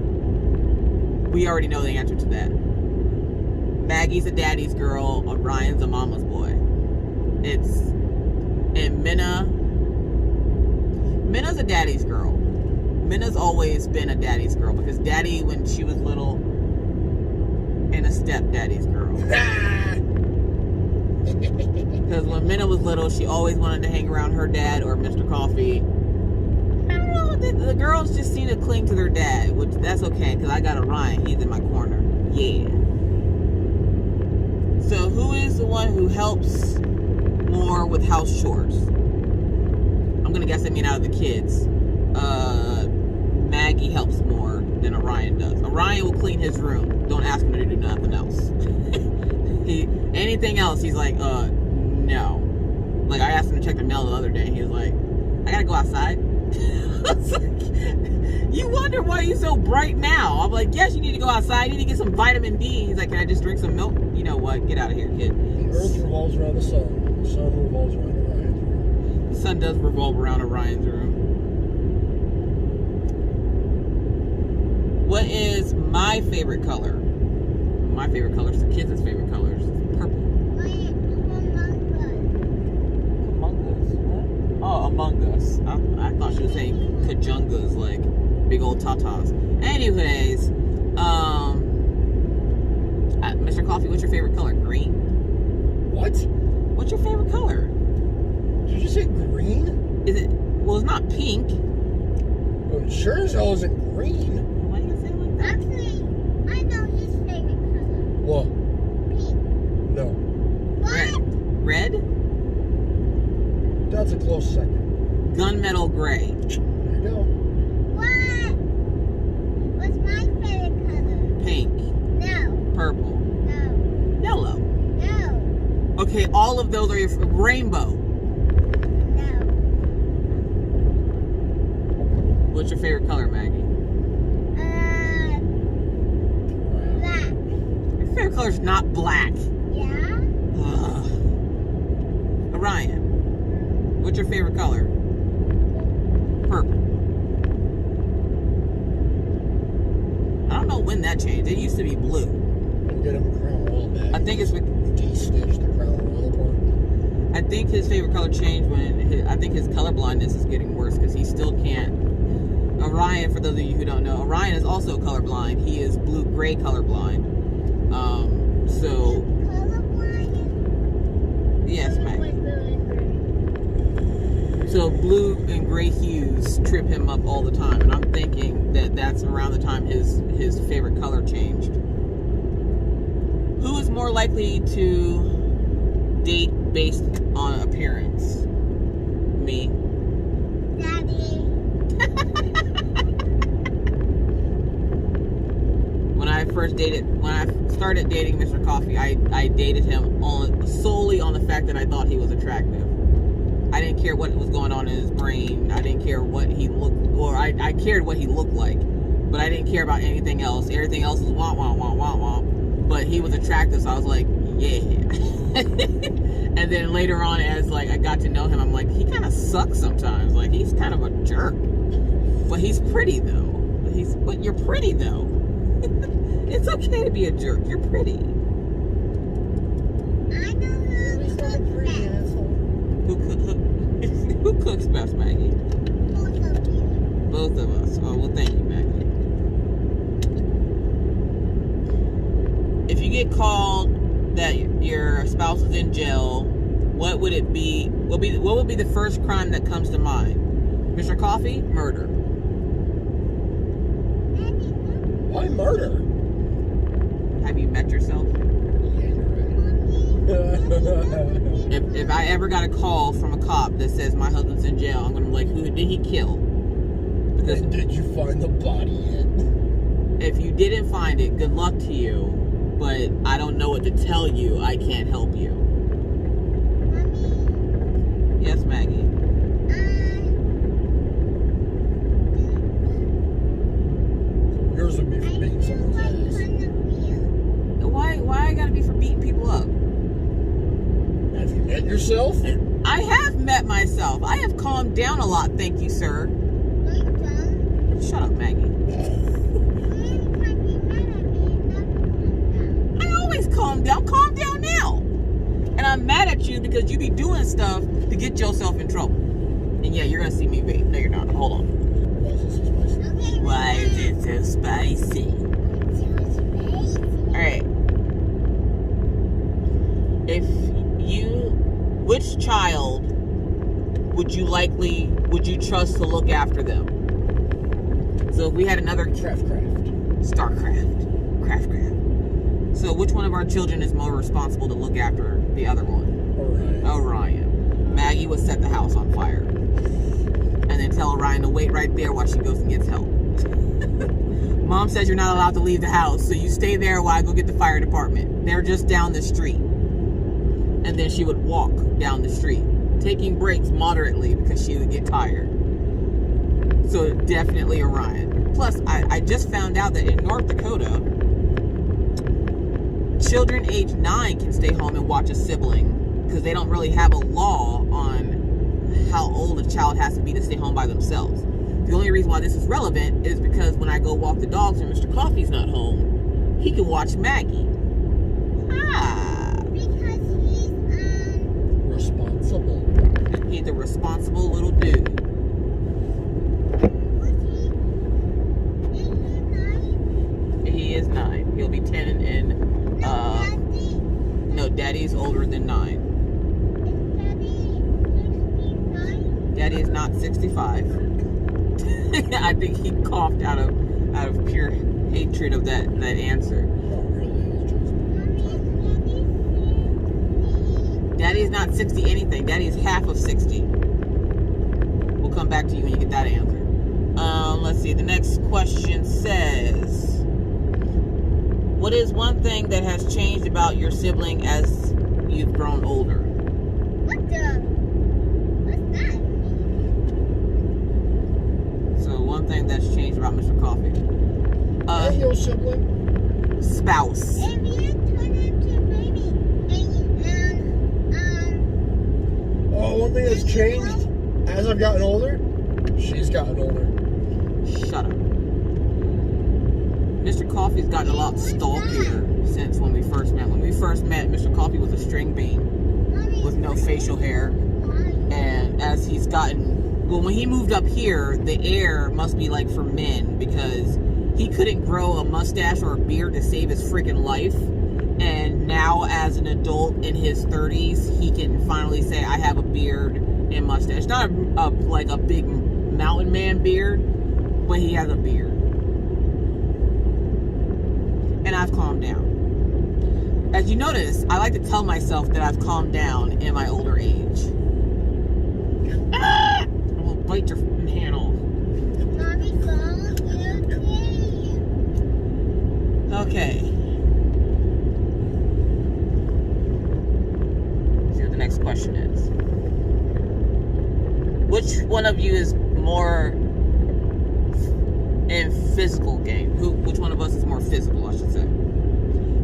We already know the answer to that. Maggie's a daddy's girl. Orion's a mama's boy. And Minna's a daddy's girl. Minna's always been a daddy's girl because daddy, when she was little, and a stepdaddy's girl. Because when Minna was little, she always wanted to hang around her dad or Mr. Coffee. don't know. The girls just seem to cling to their dad, which that's okay because I got Orion. He's in my corner. Yeah. So who is the one who helps more with house chores? I'm gonna guess I mean out of the kids. Maggie helps more than Orion does. Orion will clean his room. Don't ask him to do nothing else. Anything else, he's like, no. Like I asked him to check the mail the other day, and he was like, I gotta go outside. I was like, you wonder why you're so bright now. I'm like, yes, you need to go outside. You need to get some vitamin D. He's like, can I just drink some milk? You know what? Get out of here, kid. The earth revolves around the sun. The sun revolves around Orion's room. The sun does revolve around Orion's room. What is my favorite color? My favorite color is the kids' favorite color. Purple. Among Us. What? Oh, Among Us. I thought she was saying Kajungas, like big old tatas. Anyways, Mr. Coffee, what's your favorite color? Green? What? What's your favorite color? Did you say green? Is it? Well, it's not pink. Well, it sure as hell isn't green. Why do you say it like that? Actually, I know his favorite color. What? Pink. No. Red. Red? That's a close second. Gunmetal gray. There you go. What? What's my favorite color? Pink. No. Purple. No. Yellow. No. Okay, all of those are your rainbow. No. What's your favorite color, Maggie? Black. Your favorite color is not black. Yeah? Ugh. Orion, what's your favorite color? Purple. I don't know when that changed. It used to be blue. Get him a crown royal bag. I think it's. De-stitch the crown royal part. I think his favorite color changed when I think his color blindness is getting worse because he still can't. Orion, for those of you who don't know, Orion is also colorblind. He is blue-gray colorblind. So Colorblind? yes, Maggie. Like really green. So blue and gray hues trip him up all the time, and I'm thinking that that's around the time his favorite color changed. Who is more likely to date based on appearance? Me. Daddy. When I started dating Mr. Coffee, I dated him solely on the fact that I thought he was attractive. I didn't care what was going on in his brain. I didn't care what he looked, or I cared what he looked like, but I didn't care about anything else. Everything else was wah, wah, wah, wah, wah. But he was attractive, so I was like, yeah. And then later on, as like I got to know him, I'm like, he kind of sucks sometimes. Like he's kind of a jerk. But he's pretty though. But you're pretty though. It's okay to be a jerk. You're pretty. I know who cooks best. Who cooks best, Maggie? Both of you. Both of us. Oh, well, thank you, Maggie. If you get called that your spouse is in jail, what would it be? What would be the first crime that comes to mind? Mr. Coffee? Murder. Why murder? Have you met yourself? Yeah, you're right. If I ever got a call from a cop that says my husband's in jail, I'm gonna be like, who did he kill? Because And did you find the body yet? if you didn't find it, good luck to you. But I don't know what to tell you. I can't help you. Mommy. Yes, Maggie. Yours would be for beating someone's ass. Why I gotta be for beating people up? Have you met yourself? I have met myself. I have calmed down a lot, thank you, sir. Shut up, Maggie. I always calm down. Calm down now. And I'm mad at you because you be doing stuff to get yourself in trouble. And yeah, you're gonna see me vape. No, you're not. Hold on. Why is it so spicy? Alright. Which child would you trust to look after them? So if we had another Craft. StarCraft. Craft. So which one of our children is more responsible to look after the other one? Orion. Maggie would set the house on fire. And then tell Orion to wait right there while she goes and gets help. Mom says you're not allowed to leave the house, so you stay there while I go get the fire department. They're just down the street. And then she would walk down the street, taking breaks moderately because she would get tired. So definitely Orion. Plus, I just found out that in North Dakota, children age 9 can stay home and watch a sibling because they don't really have a law on how old a child has to be to stay home by themselves. The only reason why this is relevant is because when I go walk the dogs and Mr. Coffee's not home, he can watch Maggie. Because he's responsible. He's a responsible little dude. He is 9. He'll be 10 in no, Daddy's older than 9. Daddy is not 65. I think he coughed out of pure hatred of that answer. Daddy is not 60 anything. Daddy is half of 60. We'll come back to you when you get that answer. Let's see. The next question says, what is one thing that has changed about your sibling as you've grown older? What's that? So one thing that's changed about Mr. Coffee. Hey, your sibling. Spouse. If you turn into a baby Oh, one thing that's changed as I've gotten older, she's gotten older. Shut up. Mr. Coffee's gotten a lot stalkier since when we first met. When we first met, Mr. Coffee was a string bean with no facial hair. And as he's gotten, well, when he moved up here, the air must be like for men because he couldn't grow a mustache or a beard to save his freaking life. And now as an adult in his 30s, he can finally say, I have a beard and mustache. Not like a big mountain man beard, but he has a beard. And I've calmed down. As you notice, I like to tell myself that I've calmed down in my older age. I will bite your hand off. Mommy, Okay. Let's see what the next question is. Which one of you is more in physical game? Which one of us is more physical, I should say?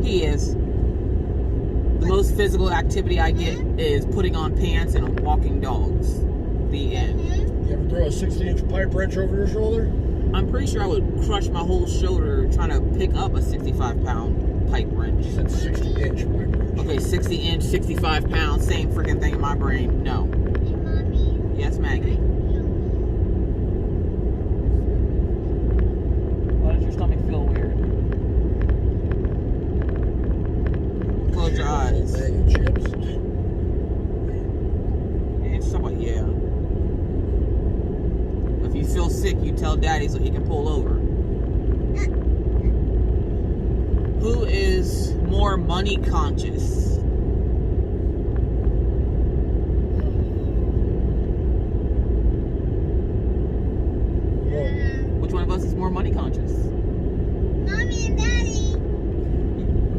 He is. The most physical activity I get is putting on pants and walking dogs. The end. You ever throw a 60-inch pipe wrench over your shoulder? I'm pretty sure I would crush my whole shoulder trying to pick up a 65-pound pipe wrench. You said 60-inch pipe wrench. Okay, 60-inch, 65 pounds, same freaking thing in my brain. No. Yes, Maggie. Why does your stomach feel weird? Close your eyes. Bag of chips. And just talk about, yeah. If you feel sick, you tell Daddy so he can pull over. Who is more money conscious? Which one of us is more money conscious? Mommy and Daddy.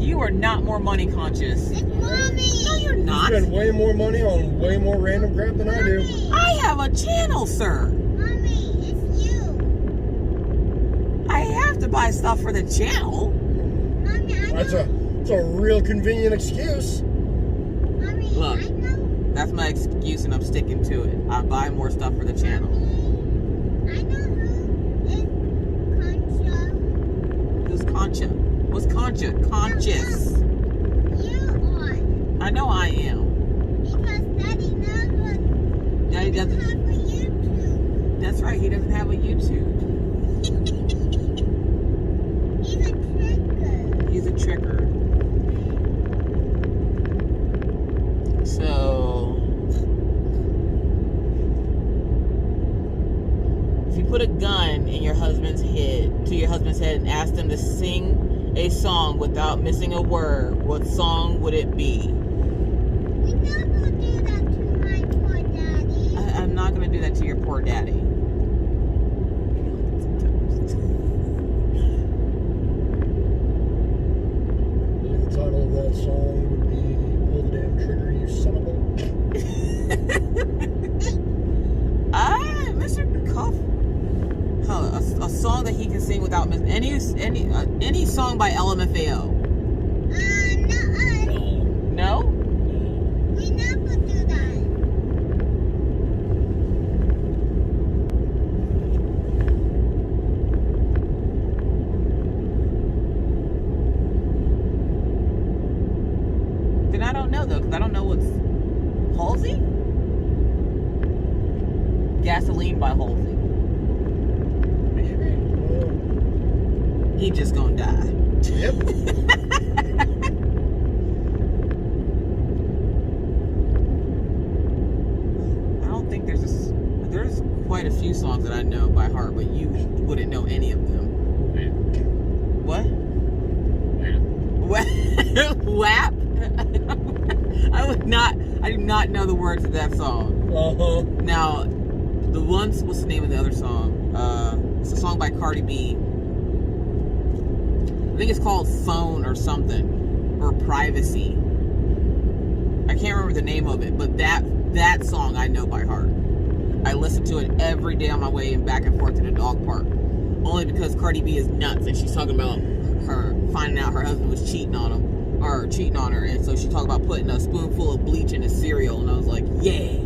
You are not more money conscious. It's Mommy. No, you're You not. spend way more money on way more random crap than I do. I have a channel, sir. Mommy, it's you. I have to buy stuff for the channel. Mommy, I know. That's a real convenient excuse. Mommy, Look. I know. That's my excuse, and I'm sticking to it. I buy more stuff for the channel. I know who is Concha. Who's Concha? What's Concha? Conscious. You are. I know I am. Because Daddy knows what Daddy doesn't. have for YouTube. That's right. He doesn't have a YouTube. He's a tricker. He's a tricker. So, you put a gun in your husband's head, and asked him to sing a song without missing a word, what song would it be? We never do that to my poor daddy. I'm not going to do that to your poor daddy. The title of that song would be "Pull the Damn Trigger, You Son of a..." Mr. Cuff. A song that he can sing without missing any song by LMFAO. No. No? We never do that. Then I don't know though, because I don't know what's Halsey? Gasoline by Halsey. Maybe. He just gonna die. Yep. I don't think there's quite a few songs that I know by heart, but you wouldn't know any of them. What? WAP? I do not know the words of that song. Uh-huh. Now, what's the name of the other song? It's a song by Cardi B. I think it's called Phone or something, or Privacy. I can't remember the name of it, but that song I know by heart. I listen to it every day on my way back and forth to the dog park. Only because Cardi B is nuts and she's talking about her finding out her husband was cheating on her, and so she talked about putting a spoonful of bleach in his cereal, and I was like, yeah.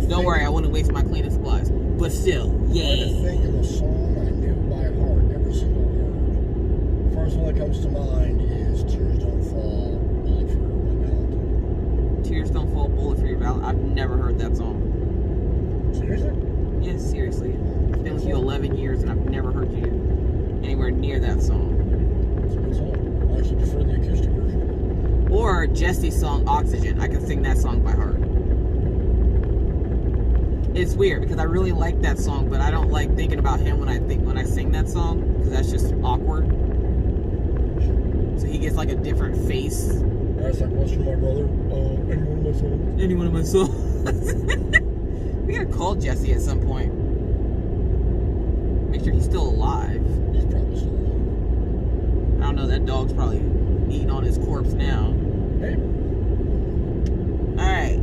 Don't worry, I wouldn't waste my cleaning supplies. But still, yeah. I had to think of a song I knew by heart, every single word. First one that comes to mind is "Tears Don't Fall, Bullet for My Valentine." Tears Don't Fall, Bullet for Your Valentine. I've never heard that song. Seriously? Yes, seriously. I've been with you 11 years and I've never heard you anywhere near that song. It's a good song. I actually prefer the acoustic version. Or Jesse's song, Oxygen. I can sing that song by heart. It's weird because I really like that song, but I don't like thinking about him when I sing that song, because that's just awkward. So he gets like a different face. That's like question my brother. Any one of my songs? Any one of my songs. We gotta call Jesse at some point. Make sure he's still alive. He's probably still alive. I don't know, that dog's probably eating on his corpse now. Hey. Alright.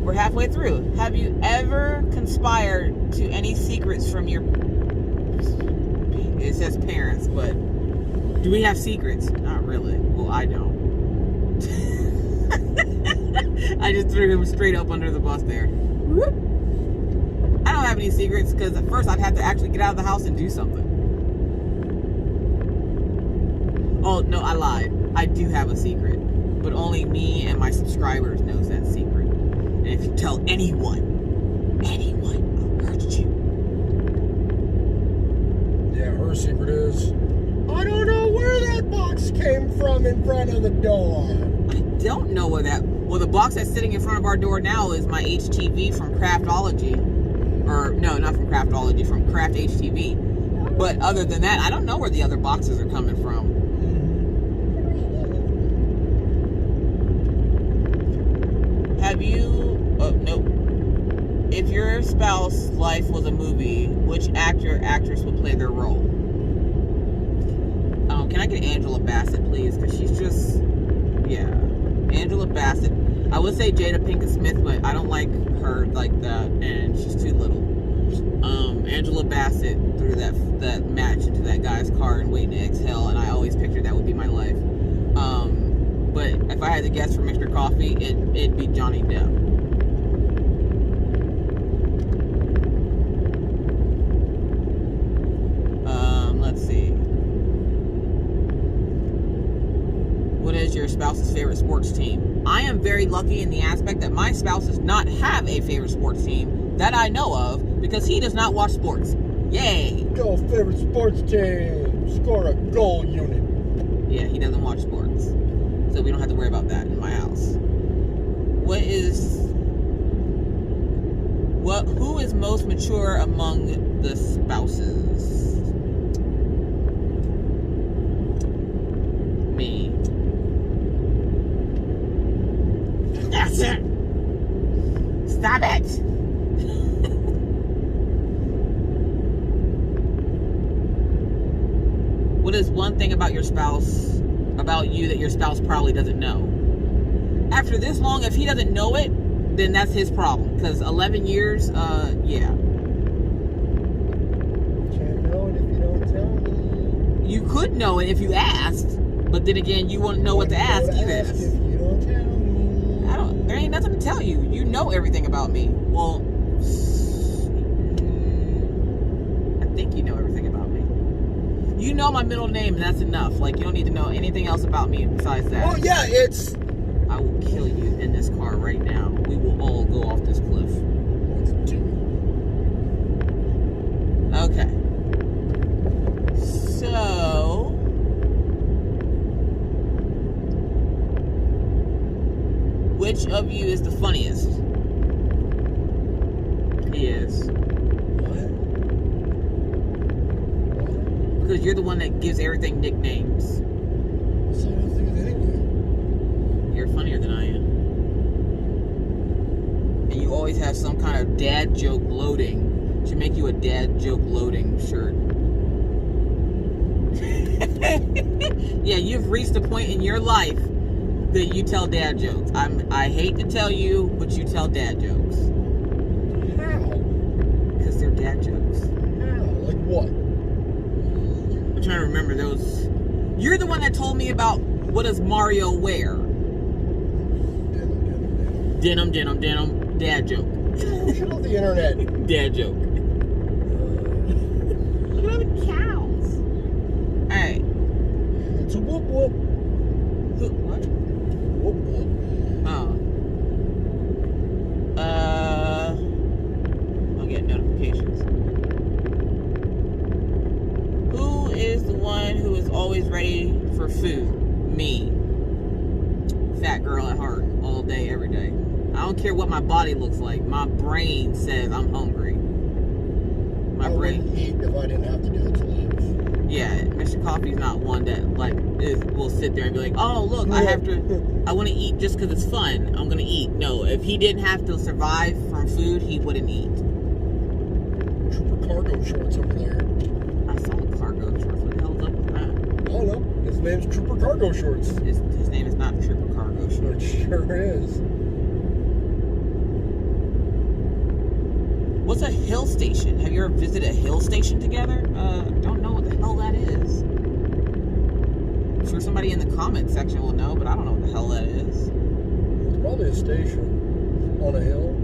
We're halfway through. Have you ever conspired to any secrets from your... It says parents, but... Do we have secrets? Not really. Well, I don't. I just threw him straight up under the bus there. Whoop. I don't have any secrets, because at first I'd have to actually get out of the house and do something. Oh, no, I lied. I do have a secret. But only me and my subscribers knows that secret. And if you tell anyone, I'll hurt you. Yeah, her secret is, I don't know where that box came from in front of the door. I don't know where that... Well, the box that's sitting in front of our door now is my HTV from Craftology. Or, no, not from Craftology, from Craft HTV. But other than that, I don't know where the other boxes are coming from. Have you... Oh, nope. If your spouse's life was a movie, which actor or actress would play their role? Can I get Angela Bassett, please? Because she's just... Yeah. Angela Bassett. I would say Jada Pinkett Smith, but I don't like her like that, and she's too little. Angela Bassett threw that match into that guy's car and Waiting to Exhale, and I always pictured that would be my life. But if I had to guess for Mr. Coffee, it'd be Johnny Depp. Let's see. What is your spouse's favorite sports team? I am very lucky in the aspect that my spouse does not have a favorite sports team that I know of, because he does not watch sports. Yay! Go favorite sports team. Score a goal unit. Yeah, he doesn't watch sports. So we don't have to worry about that in my house. What is Who is most mature among the spouses? Me. That's it. Stop it. What is one thing about your spouse, about you, that your spouse probably doesn't know? After this long, if he doesn't know it, then that's his problem. Because 11 years, yeah. Can't know it if you don't tell me. You could know it if you asked, but then again, you wouldn't know what to ask either. If you don't tell me. There ain't nothing to tell you. You know everything about me. Well, I think you know everything about me. You know my middle name, and that's enough. Like, you don't need to know anything else about me besides that. Well, yeah, it's... I will kill you in this car right now. We will all go off this cliff. Let's do it. Okay. So... which of you is the funniest? He is. What? Because you're the one that gives everything nicknames. What's that have to do with anything? You're funnier than I am. And you always have some kind of dad joke loading. Should make you a dad joke loading shirt. Yeah, you've reached a point in your life that you tell dad jokes. I hate to tell you, but you tell dad jokes. How? Because they're dad jokes. How? Like what? I'm trying to remember those. You're the one that told me about what does Mario wear? Denim, denim, denim. Dad joke. Shut off the internet. Dad joke. Look at all the cows. Alright. It's a whoop whoop. What? Whoop whoop. Oh. I'll get notifications. Who is the one who is always ready for food? Me. Fat girl at heart. All day, every day. I don't care what my body looks like. My brain says I'm hungry. My brain. I wouldn't eat if I didn't have to do it to live. Yeah, Mr. Coffee's not one that will sit there and be like, oh look, I want to eat just because it's fun. I'm gonna eat. No, if he didn't have to survive from food, he wouldn't eat. Trooper cargo shorts over there. I saw the cargo shorts. What the hell's up with that? Oh no, his name's Trooper Cargo Shorts. His name is not Trooper Cargo It Shorts. sure is. What's a hill station? Have you ever visited a hill station together? Don't know what the hell that is. I'm sure somebody in the comment section will know, but I don't know what the hell that is. It's probably a station on a hill.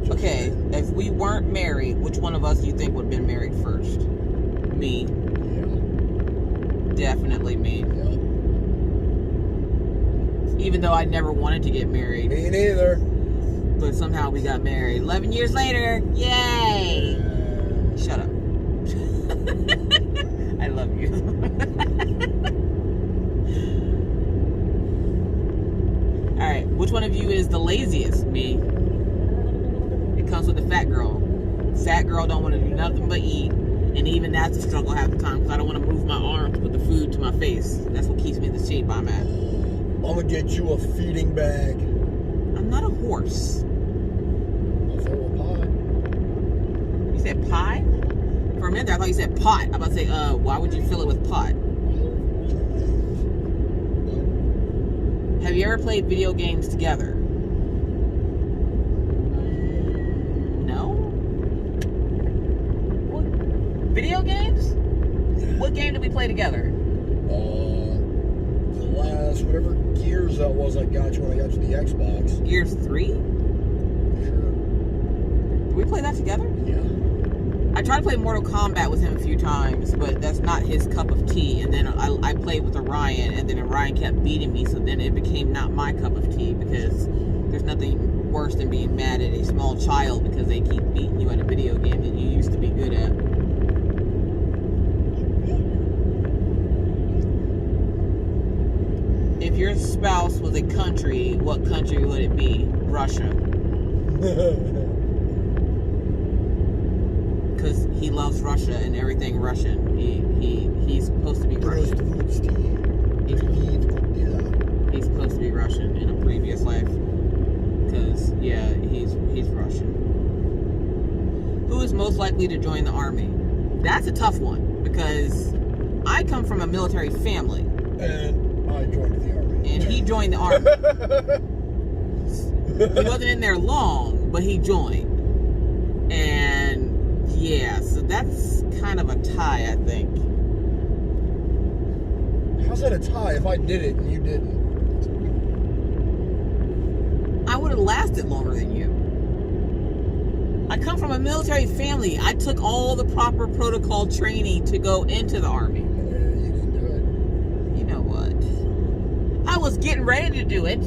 Just Okay, if we weren't married, which one of us do you think would have been married first? Me. Yeah. Definitely me. Yeah. Even though I never wanted to get married, Me neither. but somehow we got married. 11 years later, yay! Shut up. I love you. Alright, which one of you is the laziest? Me. It comes with the fat girl. Fat girl don't want to do nothing but eat. And even that's a struggle half the time because I don't want to move my arms to put the food to my face. That's what keeps me in the shape I'm at. I'm gonna get you a feeding bag. I'm not a horse. I'll throw a pie. You said pie? For a minute there, I thought you said pot. I'm about to say, why would you fill it with pot? Have you ever played video games together? No? What? Video games? What game did we play together? The last, whatever Gears that was I got you when I got you the Xbox. Gears 3? Sure. Did we play that together? Yeah. I tried to play Mortal Kombat with him a few times, but that's not his cup of tea. And then I played with Orion, and then Orion kept beating me, so then it became not my cup of tea, because there's nothing worse than being mad at a small child because they keep beating you at a video game that you used to be good at. If your spouse was a country, what country would it be? Russia. because he loves Russia and everything Russian. He's supposed to be Russian. He's supposed to be Russian in a previous life. Because, yeah, he's Russian. Who is most likely to join the army? That's a tough one, because I come from a military family. And I joined the army. And he joined the army. He wasn't in there long, but he joined. And, yeah, so that's kind of a tie, I think. How's that a tie if I did it and you didn't? I would have lasted longer than you. I come from a military family. I took all the proper protocol training to go into the army. You didn't do it. You know what? I was getting ready to do it.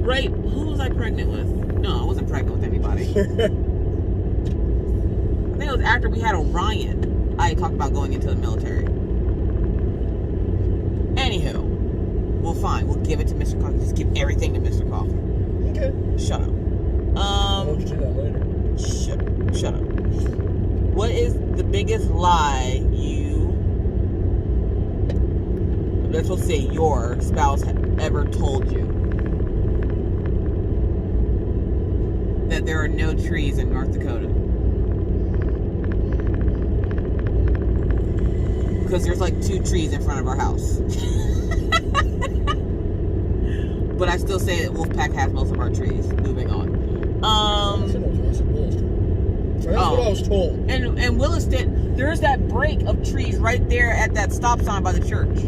Right? Who was I pregnant with? No, I wasn't pregnant with anybody. I think it was after we had Orion. I talked about going into the military. Anywho. Well, fine. We'll give it to Mr. Coffee. Just give everything to Mr. Coffee. Okay. Shut up. I'll do that later. Shut up. What is the biggest lie let's just say your spouse ever told you? That there are no trees in North Dakota. Because there's like 2 trees in front of our house. But I still say that Wolfpack has most of our trees. Moving on. That's what I was told. And Williston, there's that break of trees right there at that stop sign by the church.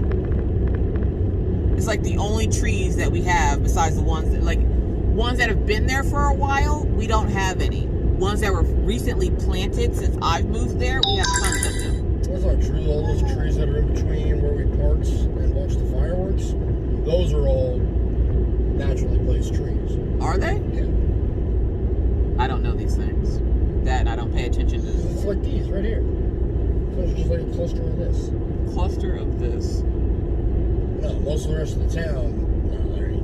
It's like the only trees that we have besides the ones that have been there for a while, we don't have any. Ones that were recently planted since I've moved there, we have tons of them. That's not true. All those trees that are in between where we parked and watched the fireworks, those are all naturally placed trees. Are they? Yeah. I don't know these things. That and I don't pay attention to this. It's like these right here. So it's just like a cluster of this. Cluster of this. No, most of the rest of the town, no, there ain't.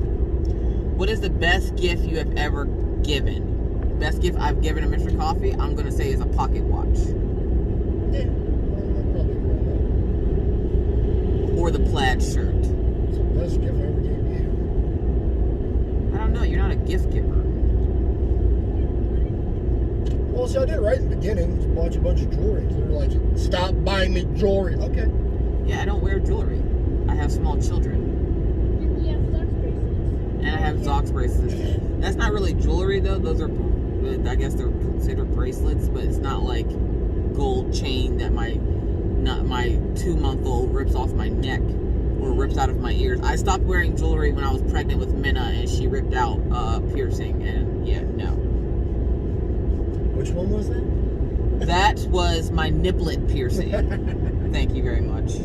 What is the best gift you have ever given? The best gift I've given to Mr. Coffee, I'm going to say, is a pocket watch. Yeah, I'll probably agree on that. Or the plaid shirt. It's the best gift I ever gave you. I don't know. You're not a gift giver. Well, see, I did it right in the beginning. Just bought you a bunch of jewelry. They were like, stop buying me jewelry. Okay. Yeah, I don't wear jewelry. I have small children. And you have Zox bracelets. And I have Zox bracelets. That's not really jewelry, though. Those are, I guess they're considered bracelets, but it's not like gold chain that my 2-month-old rips off my neck or rips out of my ears. I stopped wearing jewelry when I was pregnant with Minna, and she ripped out piercing, and yeah, no. Which one was that? That was my nipplet piercing. Thank you very much.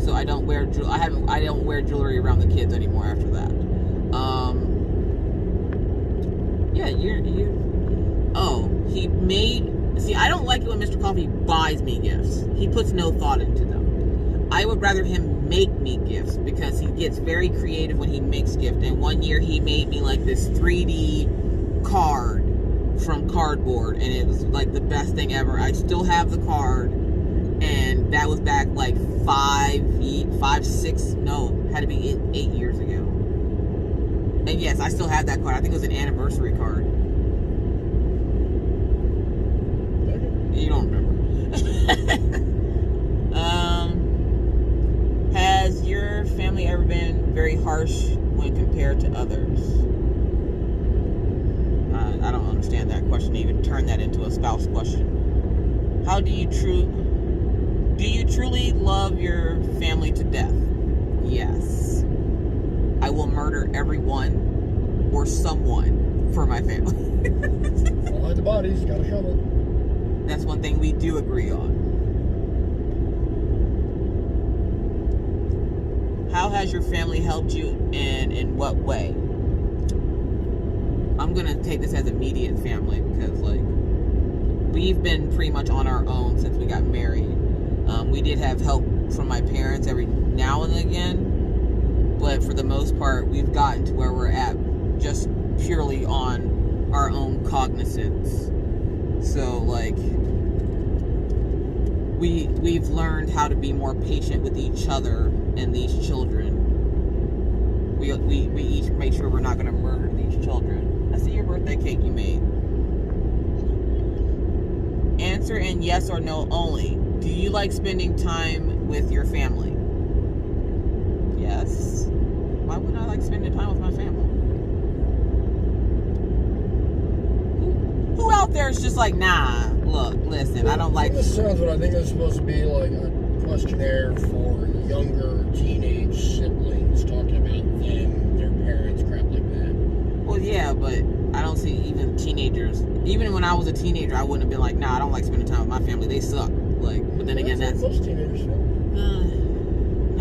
So I don't wear I don't wear jewelry around the kids anymore after that. Yeah, see, I don't like it when Mr. Coffee buys me gifts. He puts no thought into them. I would rather him make me gifts because he gets very creative when he makes gifts. And one year he made me like this 3D card from cardboard, and it was like the best thing ever. I still have the card, and that was back like 8 years ago. And yes, I still have that card. I think it was an anniversary card. You don't remember. Has your family ever been very harsh when compared to others? I don't understand that question. Even turn that into a spouse question. How do you truly love your family to death? Yes. I will murder everyone or someone for my family. Don't hide the bodies, gotta shovel. That's one thing we do agree on. How has your family helped you, and in what way? I'm going to take this as immediate family because, like, we've been pretty much on our own since we got married. We did have help from my parents every now and again, but for the most part, we've gotten to where we're at just purely on our own cognizance. So, like, we've learned how to be more patient with each other and these children. We each make sure we're not going to murder these children. I see your birthday cake you made. Answer in yes or no only. Do you like spending time with your family? Yes. Why wouldn't I like spending time with my family? Who out there is just like, nah, look, listen, I don't like... This sounds what I think is supposed to be like a questionnaire for younger teenage siblings talking about them, their parents, crap like that. Well, yeah, but I don't see even teenagers... Even when I was a teenager, I wouldn't have been like, nah, I don't like spending time with my family. They suck. Like, but then again, that's... Most teenagers do.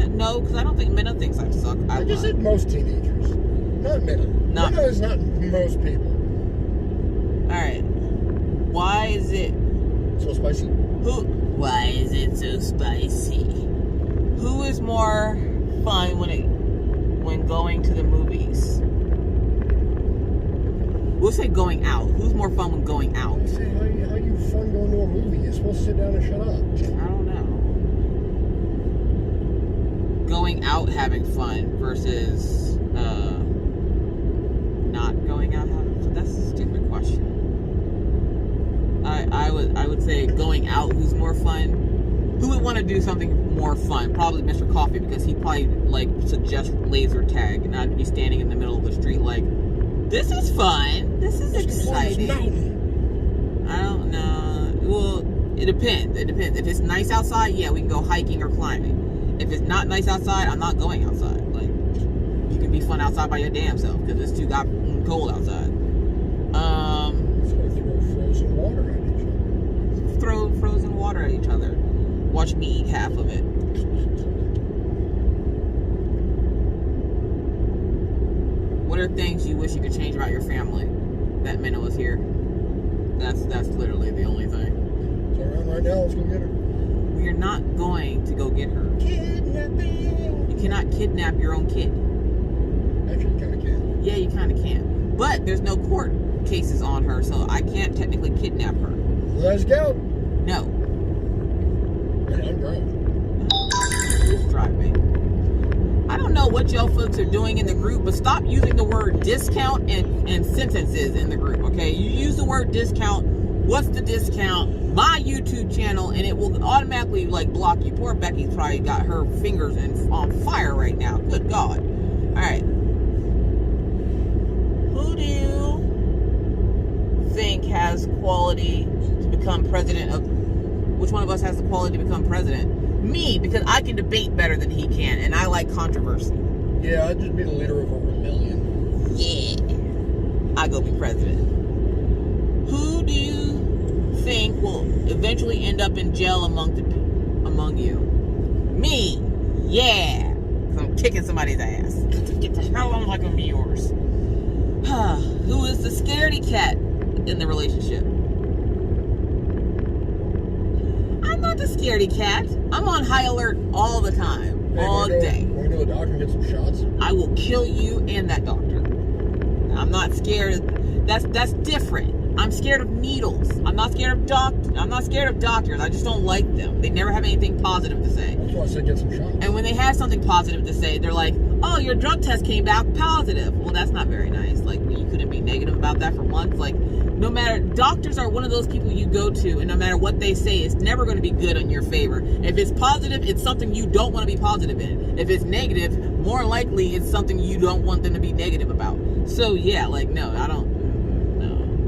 No, because I don't think Minna thinks I suck. I just said most teenagers. Not Minna. Minna is not most people. Alright. Why is it... So spicy? Why is it so spicy? Who is more fun when going to the movies? We'll say going out. Who's more fun when going out? Say, how you fun going to a movie? You're supposed to sit down and shut up. I don't know. Going out having fun versus not going out having fun. That's a stupid question. I would say going out who's more fun. Who would want to do something more fun? Probably Mr. Coffee, because he'd probably like suggest laser tag, and I'd be standing in the middle of the street like, this is fun. This is exciting. I don't know. Well, it depends. It depends. If it's nice outside, yeah, we can go hiking or climbing. If it's not nice outside, I'm not going outside. Like, you can be fun outside by your damn self because it's too goddamn cold outside. Throw frozen water at each other. Watch me eat half of it. What are things you wish you could change about your family? That Minna was here. That's literally the only thing. Turn around right now. Let's go get her. We are not going to go get her. Kidnapping. You cannot kidnap your own kid. Actually, you kind of can. Yeah, you kind of can. But there's no court cases on her, so I can't technically kidnap her. Let's go. No. Hey, I'm driving. Who's driving? I don't know what y'all folks are doing in the group, but stop using the word discount and sentences in the group, okay? You use the word discount. What's the discount? My YouTube channel, and it will automatically like block you. Poor Becky's probably got her fingers on fire right now. Good God. All right. Who do you think has quality to become president of? Which one of us has the quality to become president? Me, because I can debate better than he can, and I like controversy. Yeah, I'd just be the leader of a rebellion. Yeah. I go be president. Who do you think will eventually end up in jail among you? Me. Yeah. 'Cause I'm kicking somebody's ass. Get the hell on like I'm yours. Who is the scaredy cat in the relationship? I'm not the scaredy cat. I'm on high alert all the time. Hey, all day. Want to go to the doctor and get some shots? I will kill you and that doctor. I'm not scared. That's different. I'm scared of needles. I'm not scared of doctors. I just don't like them. They never have anything positive to say. That's why I said get some shots. And when they have something positive to say, they're like, oh, your drug test came back positive. Well, that's not very nice. Like, you couldn't be negative about that for once. Like, no matter, doctors are one of those people you go to, and no matter what they say, it's never going to be good in your favor. If it's positive, it's something you don't want to be positive in. If it's negative, more likely it's something you don't want them to be negative about. So, yeah, like, no, I don't.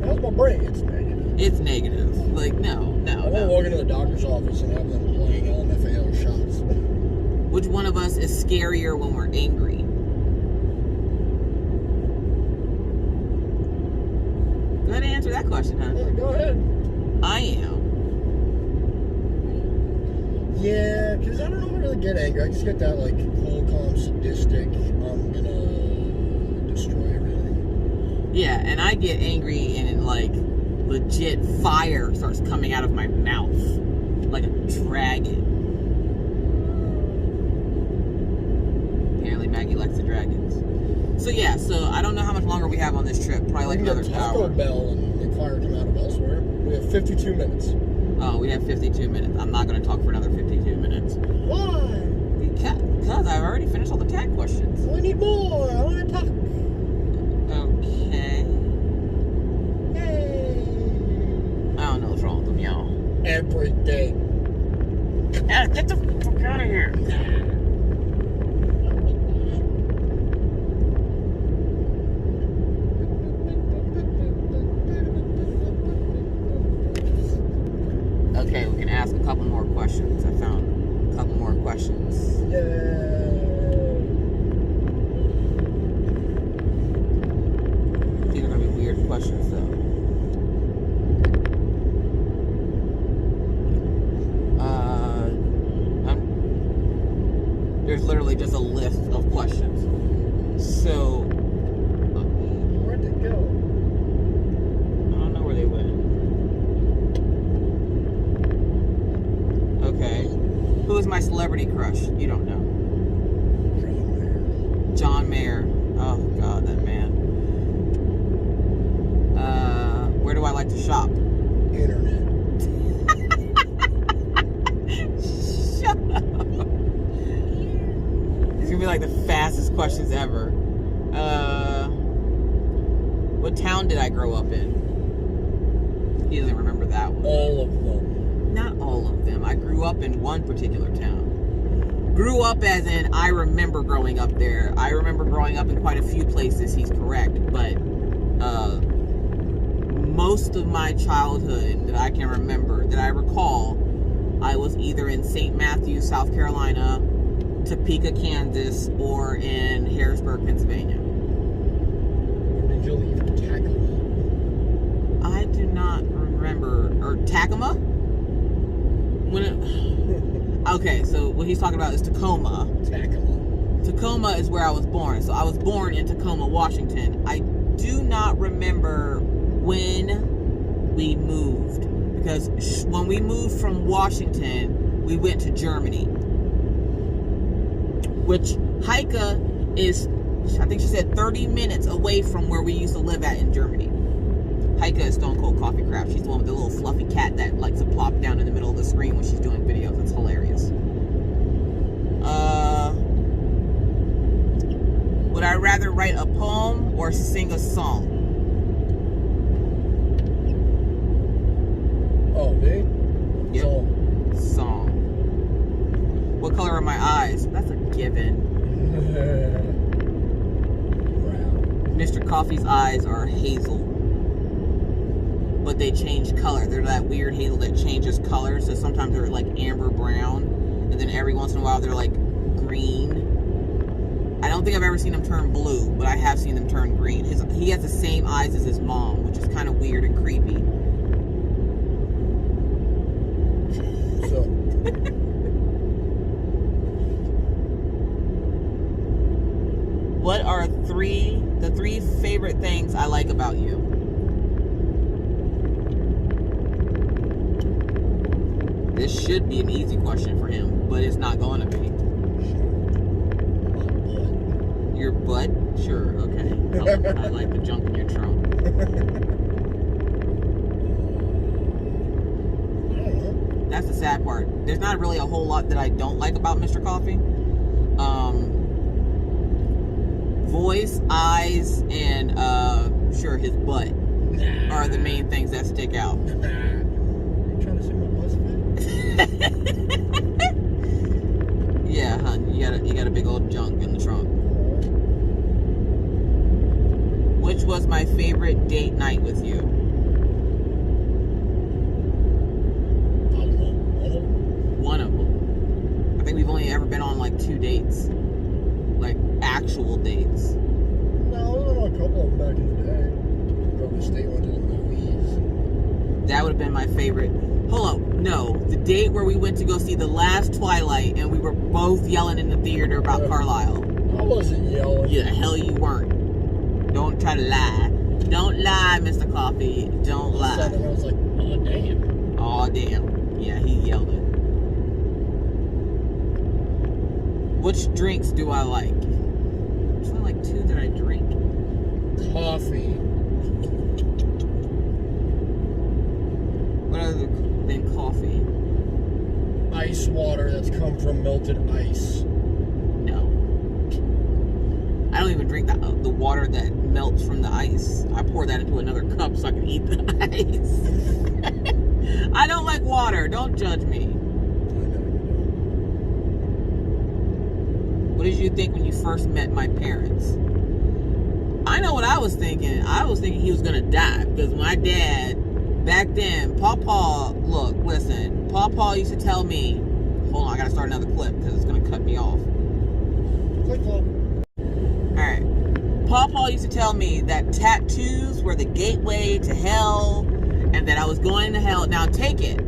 How's my brain? It's negative. It's negative. Like, no. I want to walk into the doctor's office and have them playing LMFAO shots. Which one of us is scarier when we're angry? Go ahead and answer that question, huh? Yeah, go ahead. I am. Yeah, because I don't really get angry. I just get that, like, cool, calm, sadistic, I'm gonna destroy everything. Yeah, and I get angry and, like, legit fire starts coming out of my mouth. Like a dragon. Apparently Maggie likes the dragons. So yeah, so I don't know how much longer we have on this trip. Probably like We can another get Taco hour. Bell and make fire come out of elsewhere. We have 52 minutes. Oh, we have 52 minutes. I'm not going to talk for another 52 minutes. Why? Because I've already finished all the tag questions. I need more. I want to talk. Okay. Hey. I don't know what's wrong with them, y'all. Everything. Get the fuck out of here. Okay, we can ask a couple more questions. I found a couple more questions. These are going to be weird questions, though. There's literally just a list of questions. So, Where'd it go? I don't know where they went. Okay. Who is my celebrity crush? You don't know. John Mayer. Oh, God, that man. Where do I like to shop? Internet. Shut up. It's gonna be like the fastest questions ever. What town did I grow up in? He doesn't remember that one. All of them. Not all of them. I grew up in one particular town. Grew up as in I remember growing up there. I remember growing up in quite a few places. He's correct, but most of my childhood that I can remember, that I recall, I was either in St. Matthews, South Carolina, Topeka, Kansas, or in Harrisburg, Pennsylvania. When did you leave Tacoma? I do not remember. Or Tacoma? Okay, so what he's talking about is Tacoma. Tacoma. Tacoma is where I was born. So I was born in Tacoma, Washington. I do not remember when we moved. Because when we moved from Washington, we went to Germany. Which Heike is, I think she said 30 minutes away from where we used to live at in Germany. Heike is Stone Cold Coffee Craft. She's the one with the little fluffy cat that likes to plop down in the middle of the screen when she's doing videos. It's hilarious. Would I rather write a poem or sing a song? Oh, me? Yep. So, Song. What color are my eyes? That's a given. brown. Mr. Coffee's eyes are hazel. But they change color. They're that weird hazel that changes color. So sometimes they're like amber brown. And then every once in a while they're like green. I don't think I've ever seen him turn blue, but I have seen him turn green. He has the same eyes as his mom, which is kind of weird and creepy. So, What are the three favorite things I like about you? This should be an easy question for him, but it's not going to be. Your butt? Sure, okay. I like the junk in your trunk. That's the sad part. There's not really a whole lot that I don't like about Mr. Coffee. Voice, eyes, and sure, his butt are the main things that stick out. you trying to see my butt? Yeah, hon, you got a big old junk in the trunk. Which was my favorite date night with you? One of them. I think we've only ever been on like 2 dates. Like actual dates. No, we went on a couple of them back in the day. Drove to state, went to the movies. That would have been my favorite. Hold up, no. The date where we went to go see the last Twilight and we were both yelling in the theater about Carlisle. I wasn't yelling. Yeah, hell you weren't. Don't try to lie. Don't lie, Mr. Coffee. Don't lie. I was like, oh damn. Aw, damn. Yeah, he yelled it. Which drinks do I like? I like two that I drink. Coffee. What other than coffee? Ice water that's come from melted ice. No. I don't even drink the water that melts from the ice. I pour that into another cup so I can eat the ice. I don't like water. Don't judge me. What did you think when you first met my parents? I know what I was thinking. I was thinking he was going to die because my dad, back then, Pawpaw, look, listen, Pawpaw used to tell me, hold on, I got to start another clip because it's going to cut me off. Click, click. Alright. Pawpaw used to tell me that tattoos were the gateway to hell and that I was going to hell. Now take it.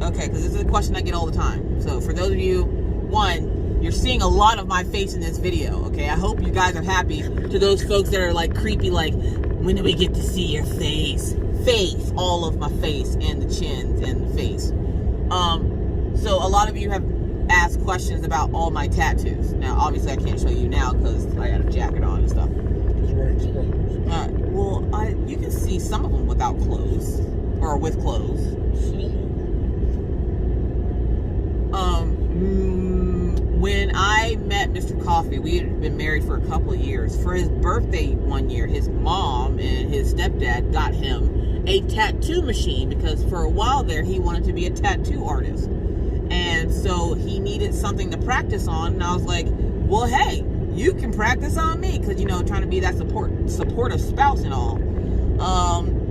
Okay, because this is a question I get all the time. So for those of you, one, you're seeing a lot of my face in this video, okay? I hope you guys are happy. To those folks that are like creepy, like, when do we get to see your face? Face, all of my face and the chins and the face. So a lot of you have asked questions about all my tattoos. Now, obviously, I can't show you now because I got a jacket on and stuff. He's wearing clothes. Well, you can see some of them without clothes or with clothes. When I met Mr. Coffee, we had been married for a couple of years. For his birthday one year, his mom and his stepdad got him a tattoo machine because for a while there, he wanted to be a tattoo artist. And so he needed something to practice on. And I was like, well, hey, you can practice on me. Because, you know, trying to be that supportive spouse and all.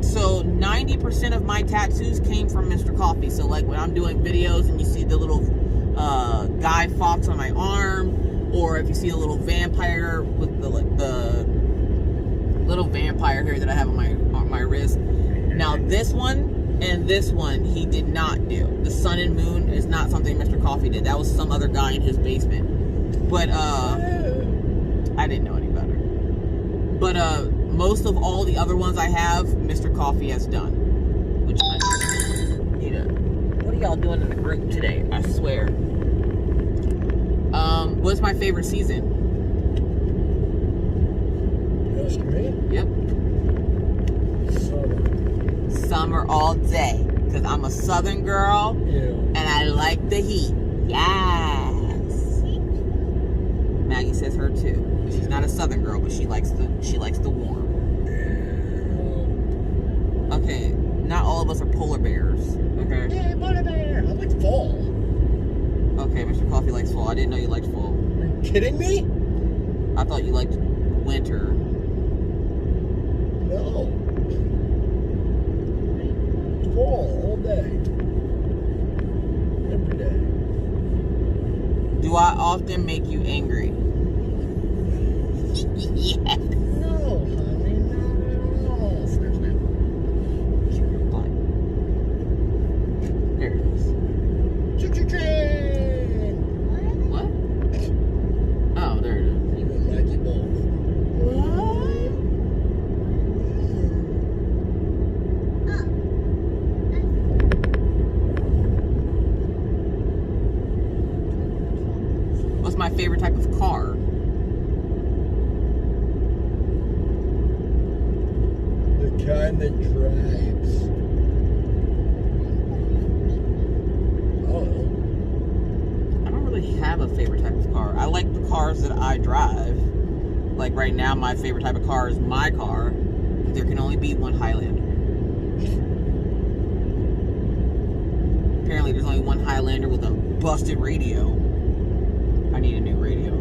So 90% of my tattoos came from Mr. Coffee. So like when I'm doing videos and you see the little Guy Fawkes on my arm, or if you see a little vampire with the little vampire here that I have on my wrist. Now this one and this one he did not do. The sun and moon is not something Mr. Coffee did. That was some other guy in his basement. But I didn't know any better. But most of all the other ones I have, Mr. Coffee has done. Which I need to. What are y'all doing in the group today? I swear. What's my favorite season? You asking me? Yep. Summer all day. Because I'm a southern girl. Yeah. And I like the heat. Yes. Maggie says her too. She's not a southern girl, but she likes the warm. Okay, not all of us are polar bears. Okay. Yeah, polar bear. I like fall. Okay, Mr. Coffee likes fall. I didn't know you liked fall. Are you kidding me? I thought you liked winter. No. Fall all day. Every day. Do I often make you angry? Yes. No, honey, not at all. Snap, snap. There it is. Choo-choo train! What? Oh, there it is. You and Maggie both. What's my favorite type of car? The kind that drives. I don't really have a favorite type of car. I like the cars that I drive. Like right now, my favorite type of car is my car. There can only be one Highlander. Apparently, there's only one Highlander with a busted radio. I need a new radio.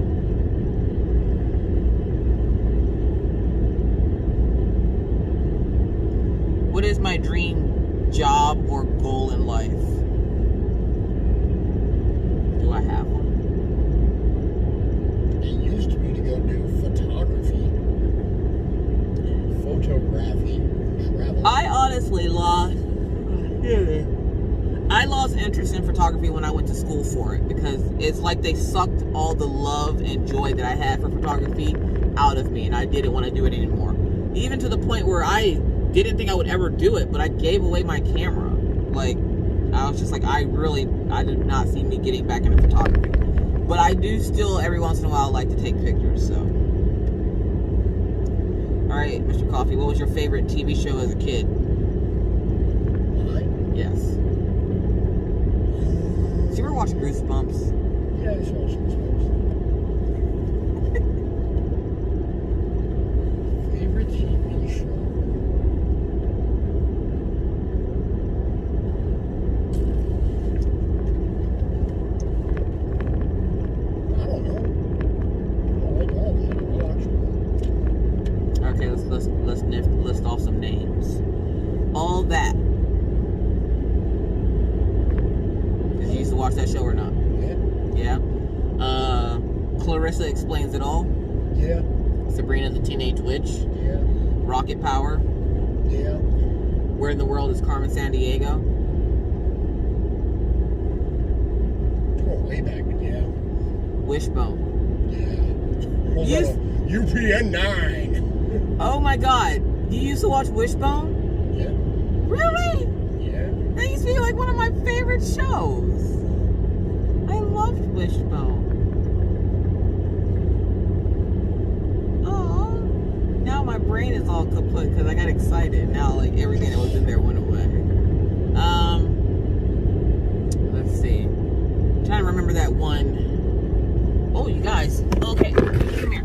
What is my dream job or goal in life? Do I have one? It used to be to go do photography, travel. I honestly lost interest in photography when I went to school for it because it's like they sucked all the love and joy that I had for photography out of me, and I didn't want to do it anymore. Even to the point where I didn't think I would ever do it, but I gave away my camera. Like, I was just like, I did not see me getting back into photography. But I do still, every once in a while, like to take pictures, so. Alright, Mr. Coffee, what was your favorite TV show as a kid? Mine? Yes. Did you ever watch Goosebumps? Yeah, I used to watch Goosebumps. Favorite TV show? I don't know. I like all of them. I watch them. Okay, let's list off some names. All That. Did you used to watch that show or not? Yeah. Yeah. Clarissa Explains It All. Yeah. Sabrina the Teenage Witch. Yeah. Rocket Power. Yeah. Where in the World is Carmen Sandiego? Oh, way back. Yeah. Wishbone. Yeah. Hold Yes. on. UPN 9. Oh my God. You used to watch Wishbone? Yeah. Really? Yeah. That used to be like one of my favorite shows. I loved Wishbone. Oh, now my brain is all kaput because I got excited. Now, like, everything that was in there went away. Let's see. I'm trying to remember that one. Oh, you guys. Okay. Come here.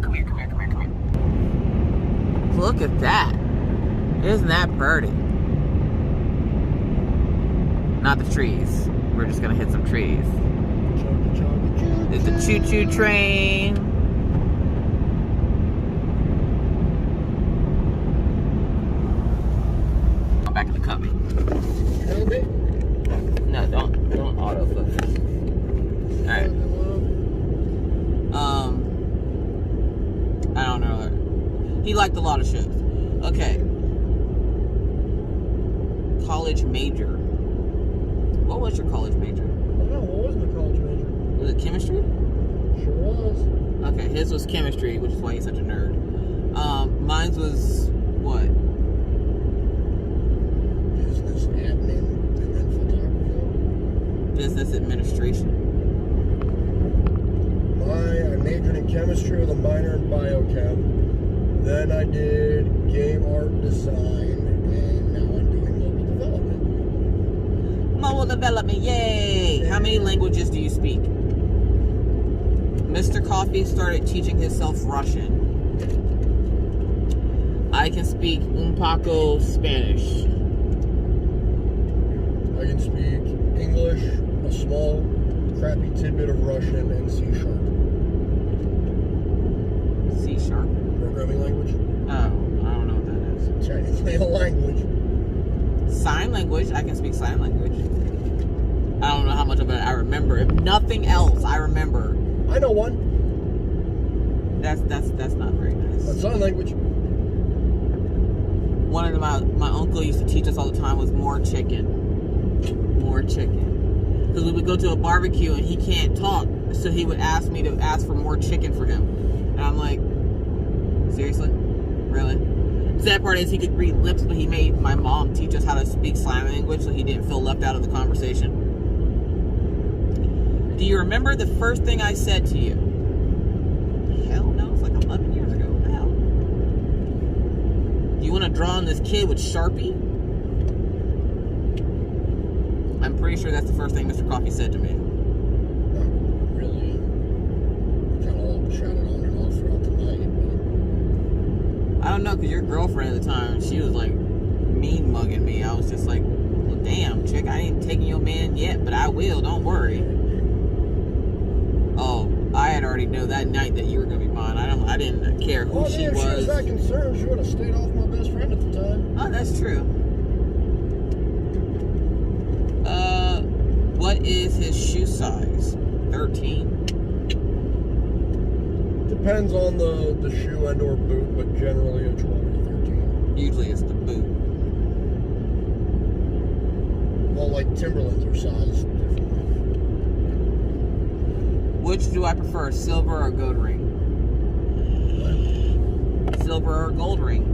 Look at that. Isn't that pretty? Not the trees. We're just gonna hit some trees. It's a choo-choo train. I'm back in the cubby. No, don't autofocus. Alright. I don't know. He liked a lot of shows. Okay. College major. What was your college major? I don't know. What was my college major? Was it chemistry? Sure was. Okay, his was chemistry, which is why he's such a nerd. Mine was what? Business admin and then photography. Business administration. I majored in chemistry with a minor in biochem. Then I did game art design, and now I'm doing mobile development. Mobile development, yay! How many languages do you speak? Mr. Coffee started teaching himself Russian. I can speak un poco Spanish. I can speak English, a small, crappy tidbit of Russian, and C#. C#? Programming language. Oh, I don't know what that is. Technically a language. Sign language, I can speak sign language. I don't know how much of it I remember. If nothing else, I remember. I know one. That's not very nice. That's sign language. One of my uncle used to teach us all the time was more chicken. More chicken. Because we would go to a barbecue and he can't talk, so he would ask me to ask for more chicken for him. And I'm like, seriously? Really? The sad part is he could read lips, but he made my mom teach us how to speak sign language so he didn't feel left out of the conversation. Do you remember the first thing I said to you? Hell no, it's like 11 years ago. What the hell? Do you want to draw on this kid with Sharpie? I'm pretty sure that's the first thing Mr. Coffee said to me. Not really. We kind of all shouted on and off throughout the night. I don't know, because your girlfriend at the time, she was like mean mugging me. I was just like, well, damn, chick, I ain't taking your man yet, but I will, don't worry. Oh, I had already know that night that you were going to be mine. I didn't care who she If was. she was that concerned, she would have stayed off my best friend at the time. Oh, that's true. What is his shoe size? 13. Depends on the shoe and or boot, but generally a 12 or 13. Usually it's the boot. Well, like Timberlands are sized differently. Which do I prefer, silver or gold ring? What? Silver or gold ring?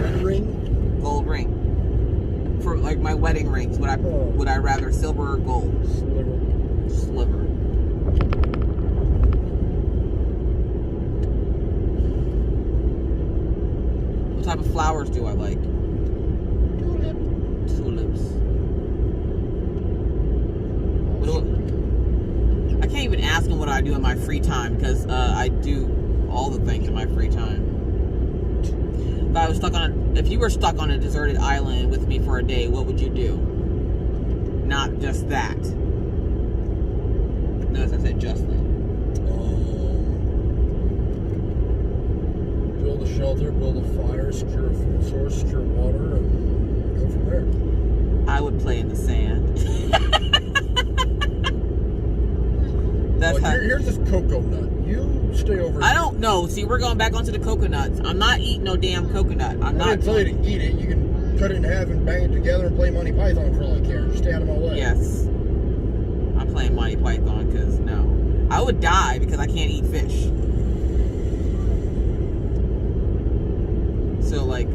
Red ring? Gold ring. For like my wedding rings, would I rather silver or gold? Sliver. type of flowers do I like? Tulips. I can't even ask him what I do in my free time because I do all the things in my free time. If you were stuck on a deserted island with me for a day, what would you do? Not just that. Notice I said just that. Build a shelter, build a fire, secure a food source, secure water, and go from there. I would play in the sand. That's how. Here's this cocoa nut. You stay over. I don't know. See, we're going back onto the coconuts. I'm not eating no damn coconut. I didn't tell you to eat it. You can cut it in half and bang it together and play Monty Python for all I care. Just stay out of my way. Yes. I'm playing Monty Python because no. I would die because I can't eat fish. So like,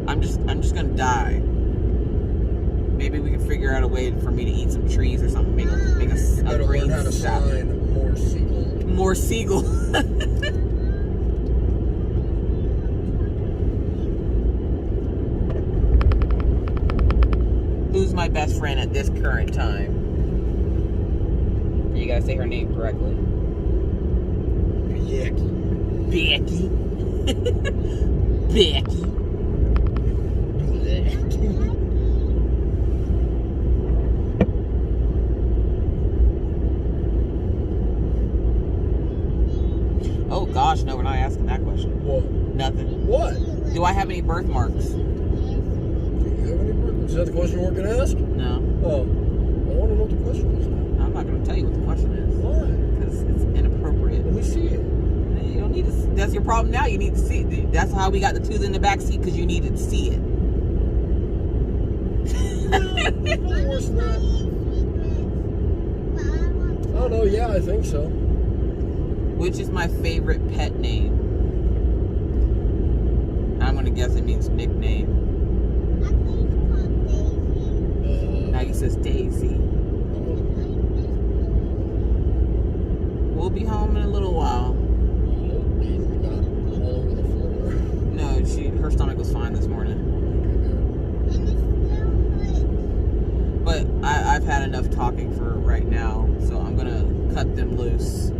I'm just gonna die. Maybe we can figure out a way for me to eat some trees or something. Make a better green learn how to salad. sign more seagull. More seagull. Who's my best friend at this current time? You gotta say her name correctly. Becky. Becky. Oh gosh, no, we're not asking that question. What? Nothing. What? Do I have any birthmarks? Do you have any birthmarks? Is that the question you weren't going to ask? No. Oh. I want to know what the question is now. I'm not going to tell you what the question is. Why? Because it's inappropriate. Let me see it. You don't need to. That's your problem now. You need to see it. That's how we got the tooth in the back seat, because you needed to see it. Probably worse than that. Oh no, yeah, I think so. Which is my favorite pet name? I'm going to guess it means nickname. Maggie says Daisy. We'll be home in a little while. All over the floor. No, her stomach was fine this morning. But I've had enough talking for right now, so I'm going to cut them loose.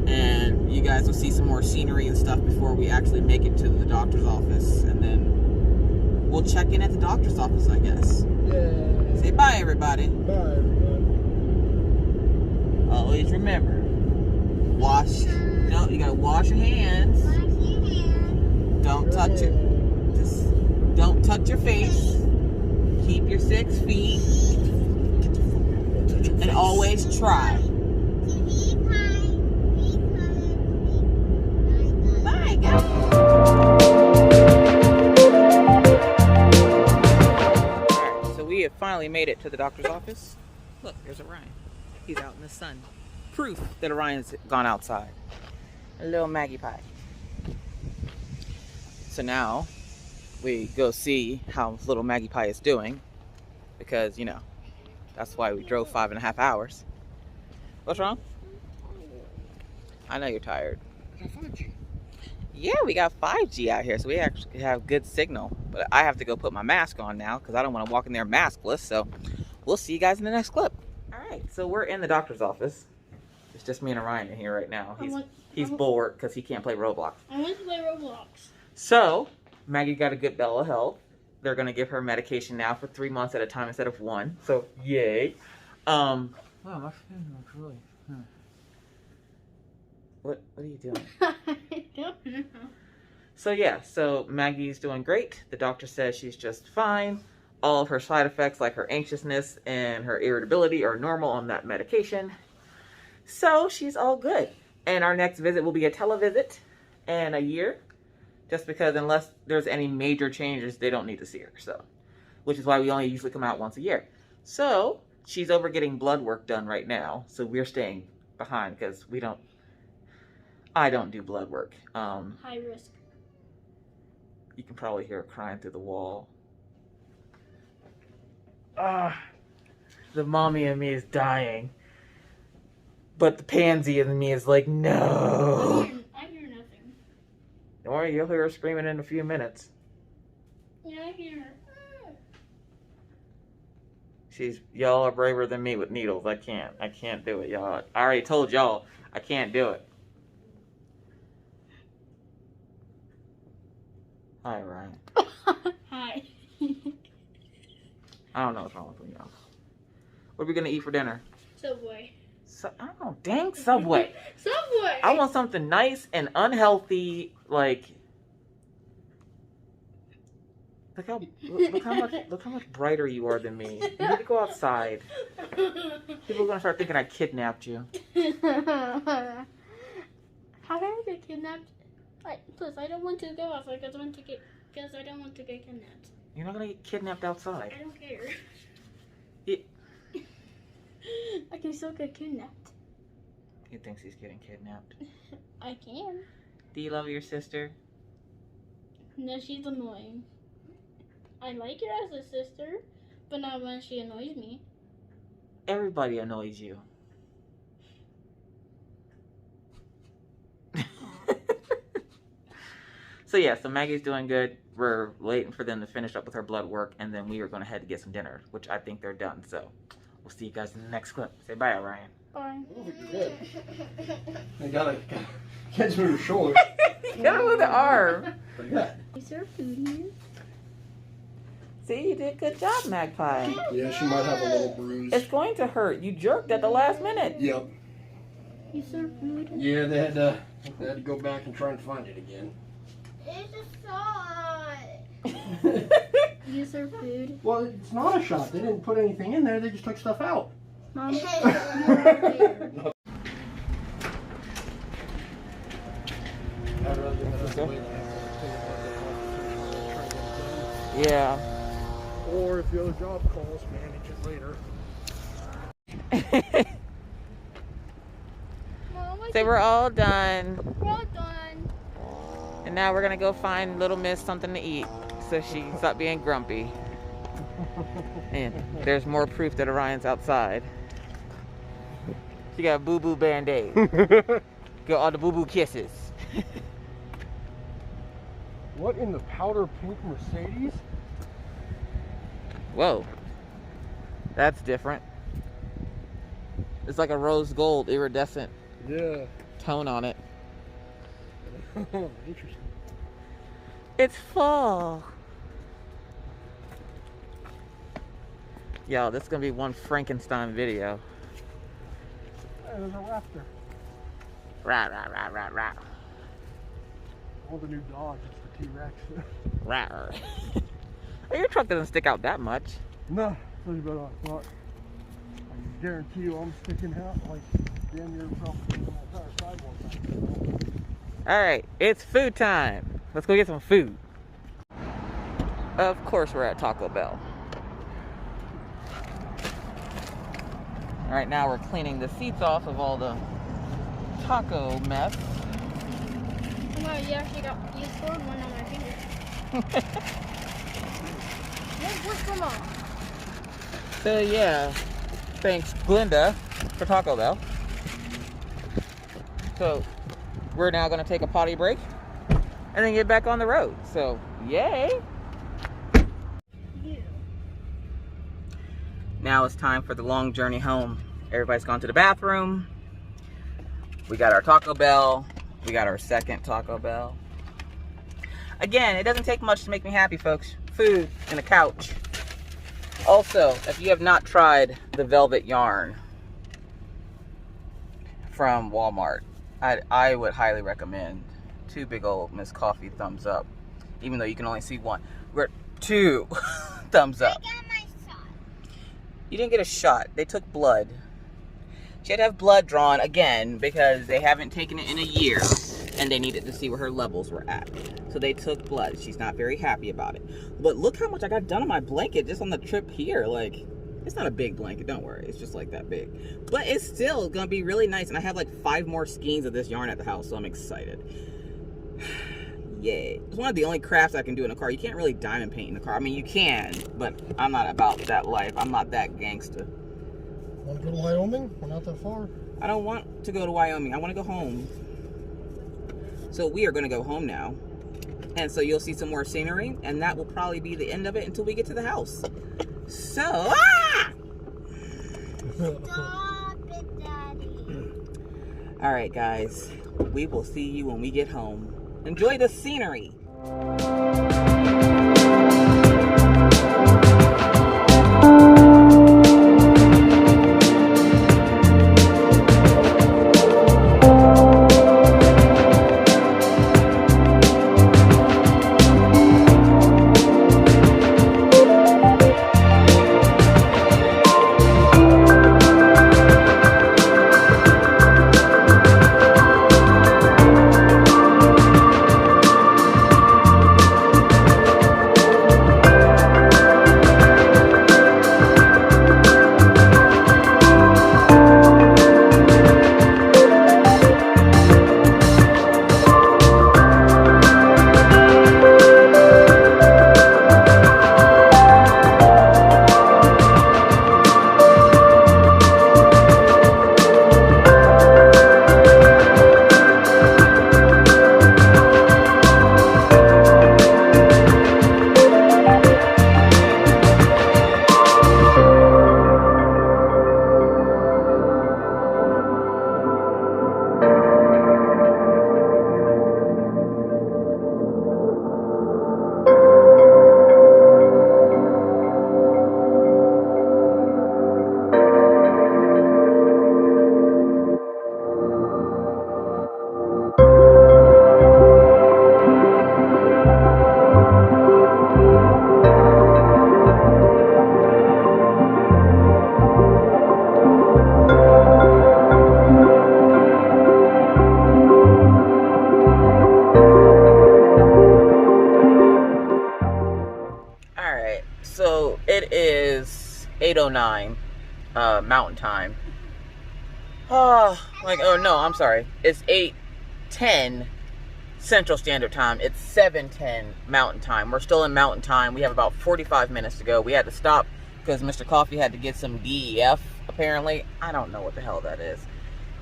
And you guys will see some more scenery and stuff before we actually make it to the doctor's office. And then we'll check in at the doctor's office, I guess. Yeah. Say bye, everybody. Bye, everybody. Always remember, you gotta wash your hands. Don't touch it. Just don't touch your face. Keep your 6 feet. And always try. Bye, guys. Alright, so we have finally made it to the doctor's office. Look, there's Orion. He's out in the sun. Proof that Orion's gone outside. A little Maggie Pie. So now we go see how little Maggie Pie is doing, because, you know, that's why we drove 5.5 hours. What's wrong? I know you're tired. Yeah, we got 5G out here, so we actually have good signal. But I have to go put my mask on now because I don't want to walk in there maskless. So we'll see you guys in the next clip. All right, so we're in the doctor's office. It's just me and Orion in here right now. He's bored because he can't play Roblox. I want to play Roblox. So Maggie got a good bill of health. They're gonna give her medication now for 3 months at a time instead of 1. So yay. Wow, my phone looks really. What are you doing? I don't know. So yeah, so Maggie's doing great. The doctor says she's just fine. All of her side effects, like her anxiousness and her irritability, are normal on that medication. So she's all good. And our next visit will be a televisit in a year. Just because unless there's any major changes, they don't need to see her. So, which is why we only usually come out once a year. So she's over getting blood work done right now. So we're staying behind because I don't do blood work. High risk. You can probably hear her crying through the wall. The mommy in me is dying. But the pansy in me is like, no. I hear nothing. Don't worry worry, you'll hear her screaming in a few minutes. Yeah, I hear her. Y'all are braver than me with needles. I can't do it, y'all. I already told y'all I can't do it. Hi, Ryan. Hi. I don't know what's wrong with y'all. What are we gonna eat for dinner? Subway. I don't know, dang Subway. Subway! I want something nice and unhealthy, like. Look how much brighter you are than me. You need to go outside. People are gonna start thinking I kidnapped you. How did I get kidnapped? Plus, I don't want to go outside because I don't want to get kidnapped. You're not gonna get kidnapped outside. I don't care. Yeah. I can still get kidnapped. He thinks he's getting kidnapped. I can. Do you love your sister? No, she's annoying. I like her as a sister, but not when she annoys me. Everybody annoys you. So Maggie's doing good. We're waiting for them to finish up with her blood work, and then we are going to head to get some dinner, which I think they're done. So we'll see you guys in the next clip. Say bye, Ryan. Bye. Oh, you're good. I gotta catch me with the shoulder. Get him with the arm. Pretty good. Is there food here? See, you did a good job, Magpie. Yeah, she might have a little bruise. It's going to hurt. You jerked at the last minute. Yep. Is there food? Yeah, they had to go back and try and find it again. It's a shot. Is there food? Well, it's not a shot. They didn't put anything in there. They just took stuff out. Mom, you're there. Yeah. Or if the other job calls, manage it later. Mom, So we're all done. we're all done. And now we're gonna go find Little Miss something to eat so she can stop being grumpy. And there's more proof that Orion's outside. She got a boo-boo band-aid. Got all the boo-boo kisses. What in the powder pink Mercedes? Whoa. That's different. It's like a rose gold iridescent Yeah. tone on it. Interesting. It's fall. Yo, this is gonna be one Frankenstein video. Hey, there's a raptor. Rah, rah, rah, rah, rah. Oh, the new Dodge. It's the T-Rex. Rah, rah. Your truck doesn't stick out that much. No. But I guarantee you I'm sticking out like damn near probably the entire sidewalk. Alright, it's food time. Let's go get some food. Of course we're at Taco Bell. Right now we're cleaning the seats off of all the taco mess. Oh wow, you scored one on my finger. What's going on? So yeah, thanks Glinda for Taco Bell. So we're now gonna take a potty break and then get back on the road. So yay! Yeah. Now it's time for the long journey home. Everybody's gone to the bathroom. We got our Taco Bell. We got our second Taco Bell. Again, it doesn't take much to make me happy, folks. Food and a couch. Also, if you have not tried the velvet yarn from Walmart, I would highly recommend. 2 big old Miss Coffee thumbs up. Even though you can only see one. We're 2 thumbs up. I got my shot. You didn't get a shot. They took blood. She had to have blood drawn again because they haven't taken it in a year and they needed to see where her levels were at. So they took blood. She's not very happy about it. But look how much I got done on my blanket just on the trip here. Like, it's not a big blanket, don't worry. It's just like that big. But it's still gonna be really nice. And I have like 5 more skeins of this yarn at the house, so I'm excited. Yay. It's one of the only crafts I can do in a car. You can't really diamond paint in a car. I mean, you can, but I'm not about that life. I'm not that gangster. Want to go to Wyoming? We're not that far. I don't want to go to Wyoming. I want to go home. So we are going to go home now. And so you'll see some more scenery, and that will probably be the end of it until we get to the house. So, ah! Stop it, Daddy. All right, guys. We will see you when we get home. Enjoy the scenery. So it is 8:09 Mountain Time. Oh no, I'm sorry. It's 8:10 Central Standard Time. It's 7:10 Mountain Time. We're still in Mountain Time. We have about 45 minutes to go. We had to stop because Mr. Coffee had to get some DEF, apparently. I don't know what the hell that is.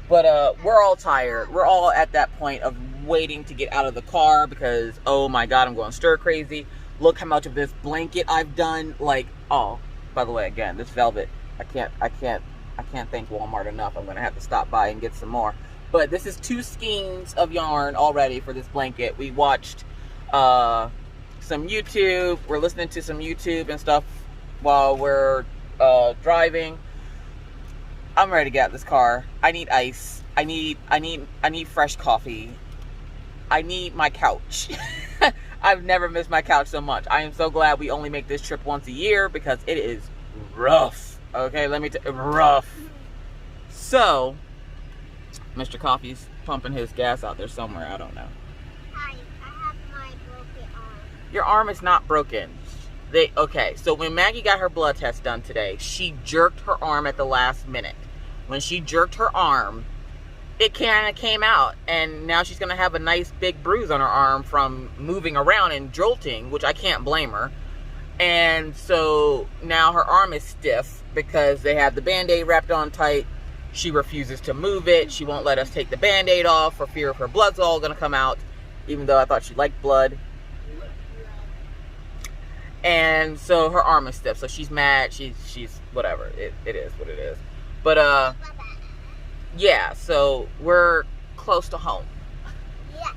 But we're all tired. We're all at that point of waiting to get out of the car because, oh my God, I'm going stir crazy. Look how much of this blanket I've done. Like, oh, by the way, again, this velvet, I can't thank Walmart enough. I'm gonna have to stop by and get some more. But this is 2 skeins of yarn already for this blanket. We watched some YouTube. We're listening to some YouTube and stuff while we're driving. I'm ready to get out of this car. I need ice. I need fresh coffee. I need my couch. I've never missed my couch so much. I am so glad we only make this trip once a year because it is rough. Okay, let me tell you, rough. So, Mr. Coffee's pumping his gas out there somewhere. I don't know. Hi, I have my broken arm. Your arm is not broken. Okay, so when Maggie got her blood test done today, she jerked her arm at the last minute. When she jerked her arm, it kind of came out, and now she's going to have a nice big bruise on her arm from moving around and jolting, which I can't blame her. And so now her arm is stiff because they have the Band-Aid wrapped on tight. She refuses to move it. She won't let us take the Band-Aid off for fear of her blood's all going to come out, even though I thought she liked blood. And so her arm is stiff, so she's mad. She's whatever. It is what it is. But yeah, so we're close to home. Yes.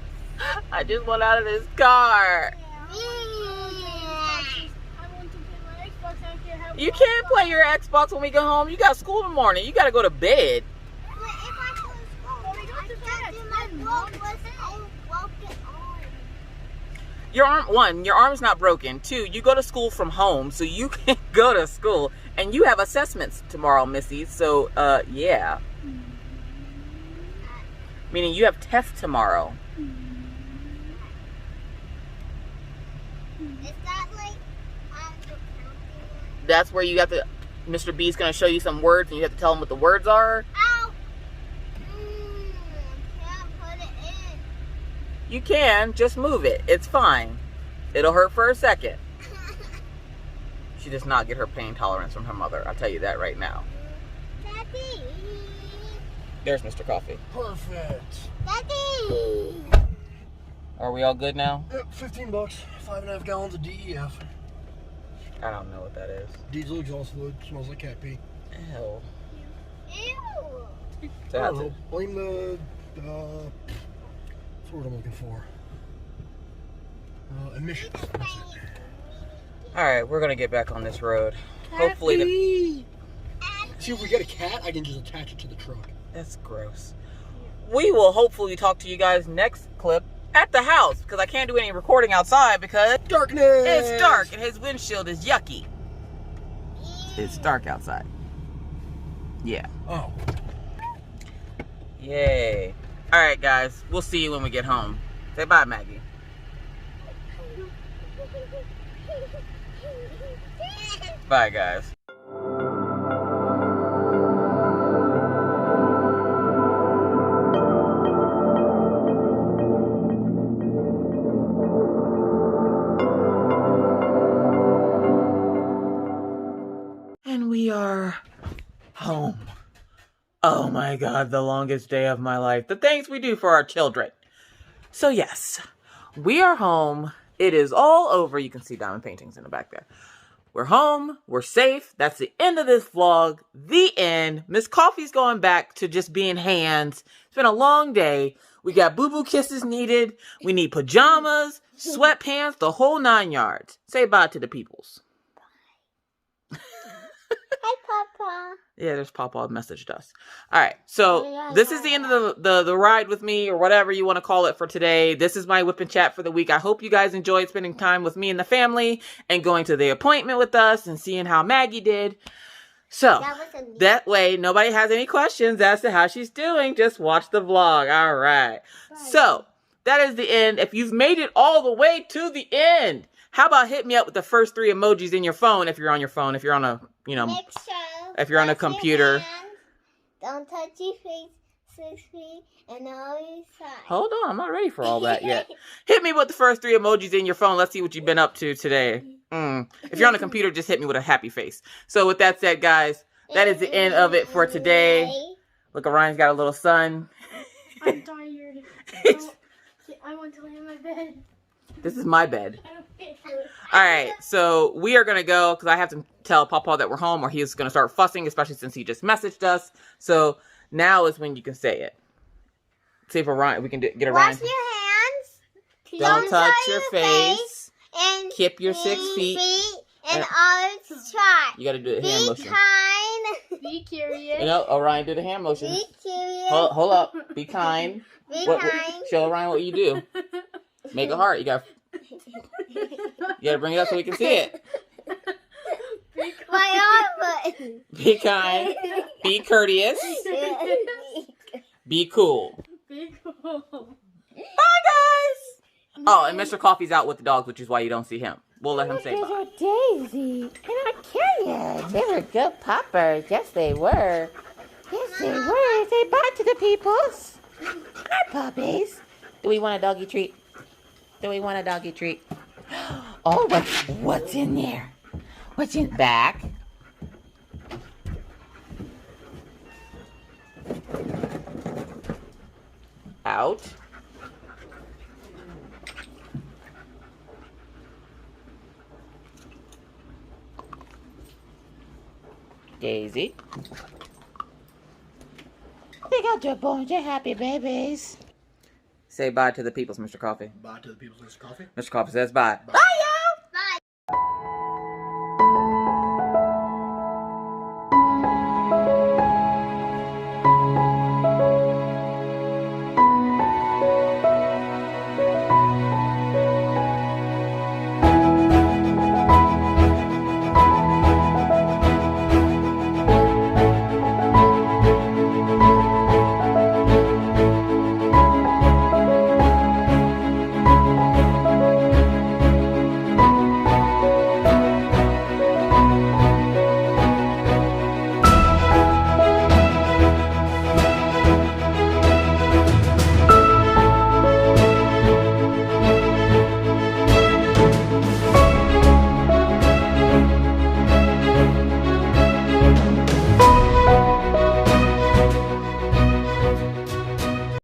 I just went out of this car. You can't play your Xbox when we go home. You got school in the morning. You got to go to bed. But if I go to school, I can't do my broken arm. Your arm's not broken. 2, you go to school from home, so you can go to school. And you have assessments tomorrow, Missy. So, yeah. Meaning you have tests tomorrow. Is that like the counting? That's where you have to, Mr. B's going to show you some words and you have to tell him what the words are. Ow! Can't put it in. You can, just move it. It's fine. It'll hurt for a second. She does not get her pain tolerance from her mother. I'll tell you that right now. Daddy! There's Mr. Coffee. Perfect. Daddy! Are we all good now? Yep, $15. 5.5 gallons of DEF. I don't know what that is. Diesel exhaust fluid. Smells like cat pee. Ew. Ew. So I that's don't know. it. Blame the, what's the word I'm looking for? Emissions. That's it. Alright, we're gonna get back on this road. Hopefully the... See, if we get a cat, I can just attach it to the truck. That's gross. We will hopefully talk to you guys next clip at the house, because I can't do any recording outside because Darkness! it's dark and his windshield is yucky. It's dark outside. Yeah. Oh. Yay. Alright guys, we'll see you when we get home. Say bye, Maggie. Bye guys. And we are home. Oh my God, the longest day of my life. The things we do for our children. So yes, we are home. It is all over. You can see diamond paintings in the back there. We're home. We're safe. That's the end of this vlog. The end. Miss Coffee's going back to just being hands. It's been a long day. We got boo-boo kisses needed. We need pajamas, sweatpants, the whole 9 yards. Say bye to the peoples. Hi, Papa. Yeah, there's Papa messaged us. All right, so this is the end of the ride with me, or whatever you want to call it, for today. This is my Wip N Chat for the week. I hope you guys enjoyed spending time with me and the family and going to the appointment with us and seeing how Maggie did. So that way nobody has any questions as to how she's doing. Just watch the vlog. All right. So that is the end. If you've made it all the way to the end, how about hit me up with the first 3 emojis in your phone if you're on your phone, if you're on a, you know, if you're on a computer. Don't touch your face, 6 feet, and always side. Hold on, I'm not ready for all that yet. Hit me with the first 3 emojis in your phone. Let's see what you've been up to today. If you're on a computer, just hit me with a happy face. So with that said, guys, that is the end of it for today. Look, Orion's got a little son. I'm tired. I want to lay in my bed. This is my bed. All right, so we are going to go because I have to tell Papa that we're home or he's going to start fussing, especially since he just messaged us. So now is when you can say it. See if Orion, we can get Orion. Wash your hands. Don't touch your face. And Keep your 6 feet. And always try. You got to do the hand motion. Be kind. Be curious. You know, Orion, do the hand motion. Be curious. Hold up. Be kind. Be What, kind. show Orion what you do. Make a heart. You got to bring it up so we can see it. My arm button. Be kind. Be courteous. Be cool. Be cool. Bye, guys. Oh, and Mr. Coffee's out with the dogs, which is why you don't see him. We'll let him say bye. Those are Daisy and Arcadia. They were good poppers. Yes, they were. Yes, they were. Say bye to the peoples. Hi, puppies. Do we want a doggy treat? Do we want a doggy treat? Oh, what's in there? What's in back? Out. Daisy. They got your bones. You're happy babies. Say bye to the peoples, Mr. Coffee. Bye to the people, Mr. Coffee. Mr. Coffee says bye. Bye.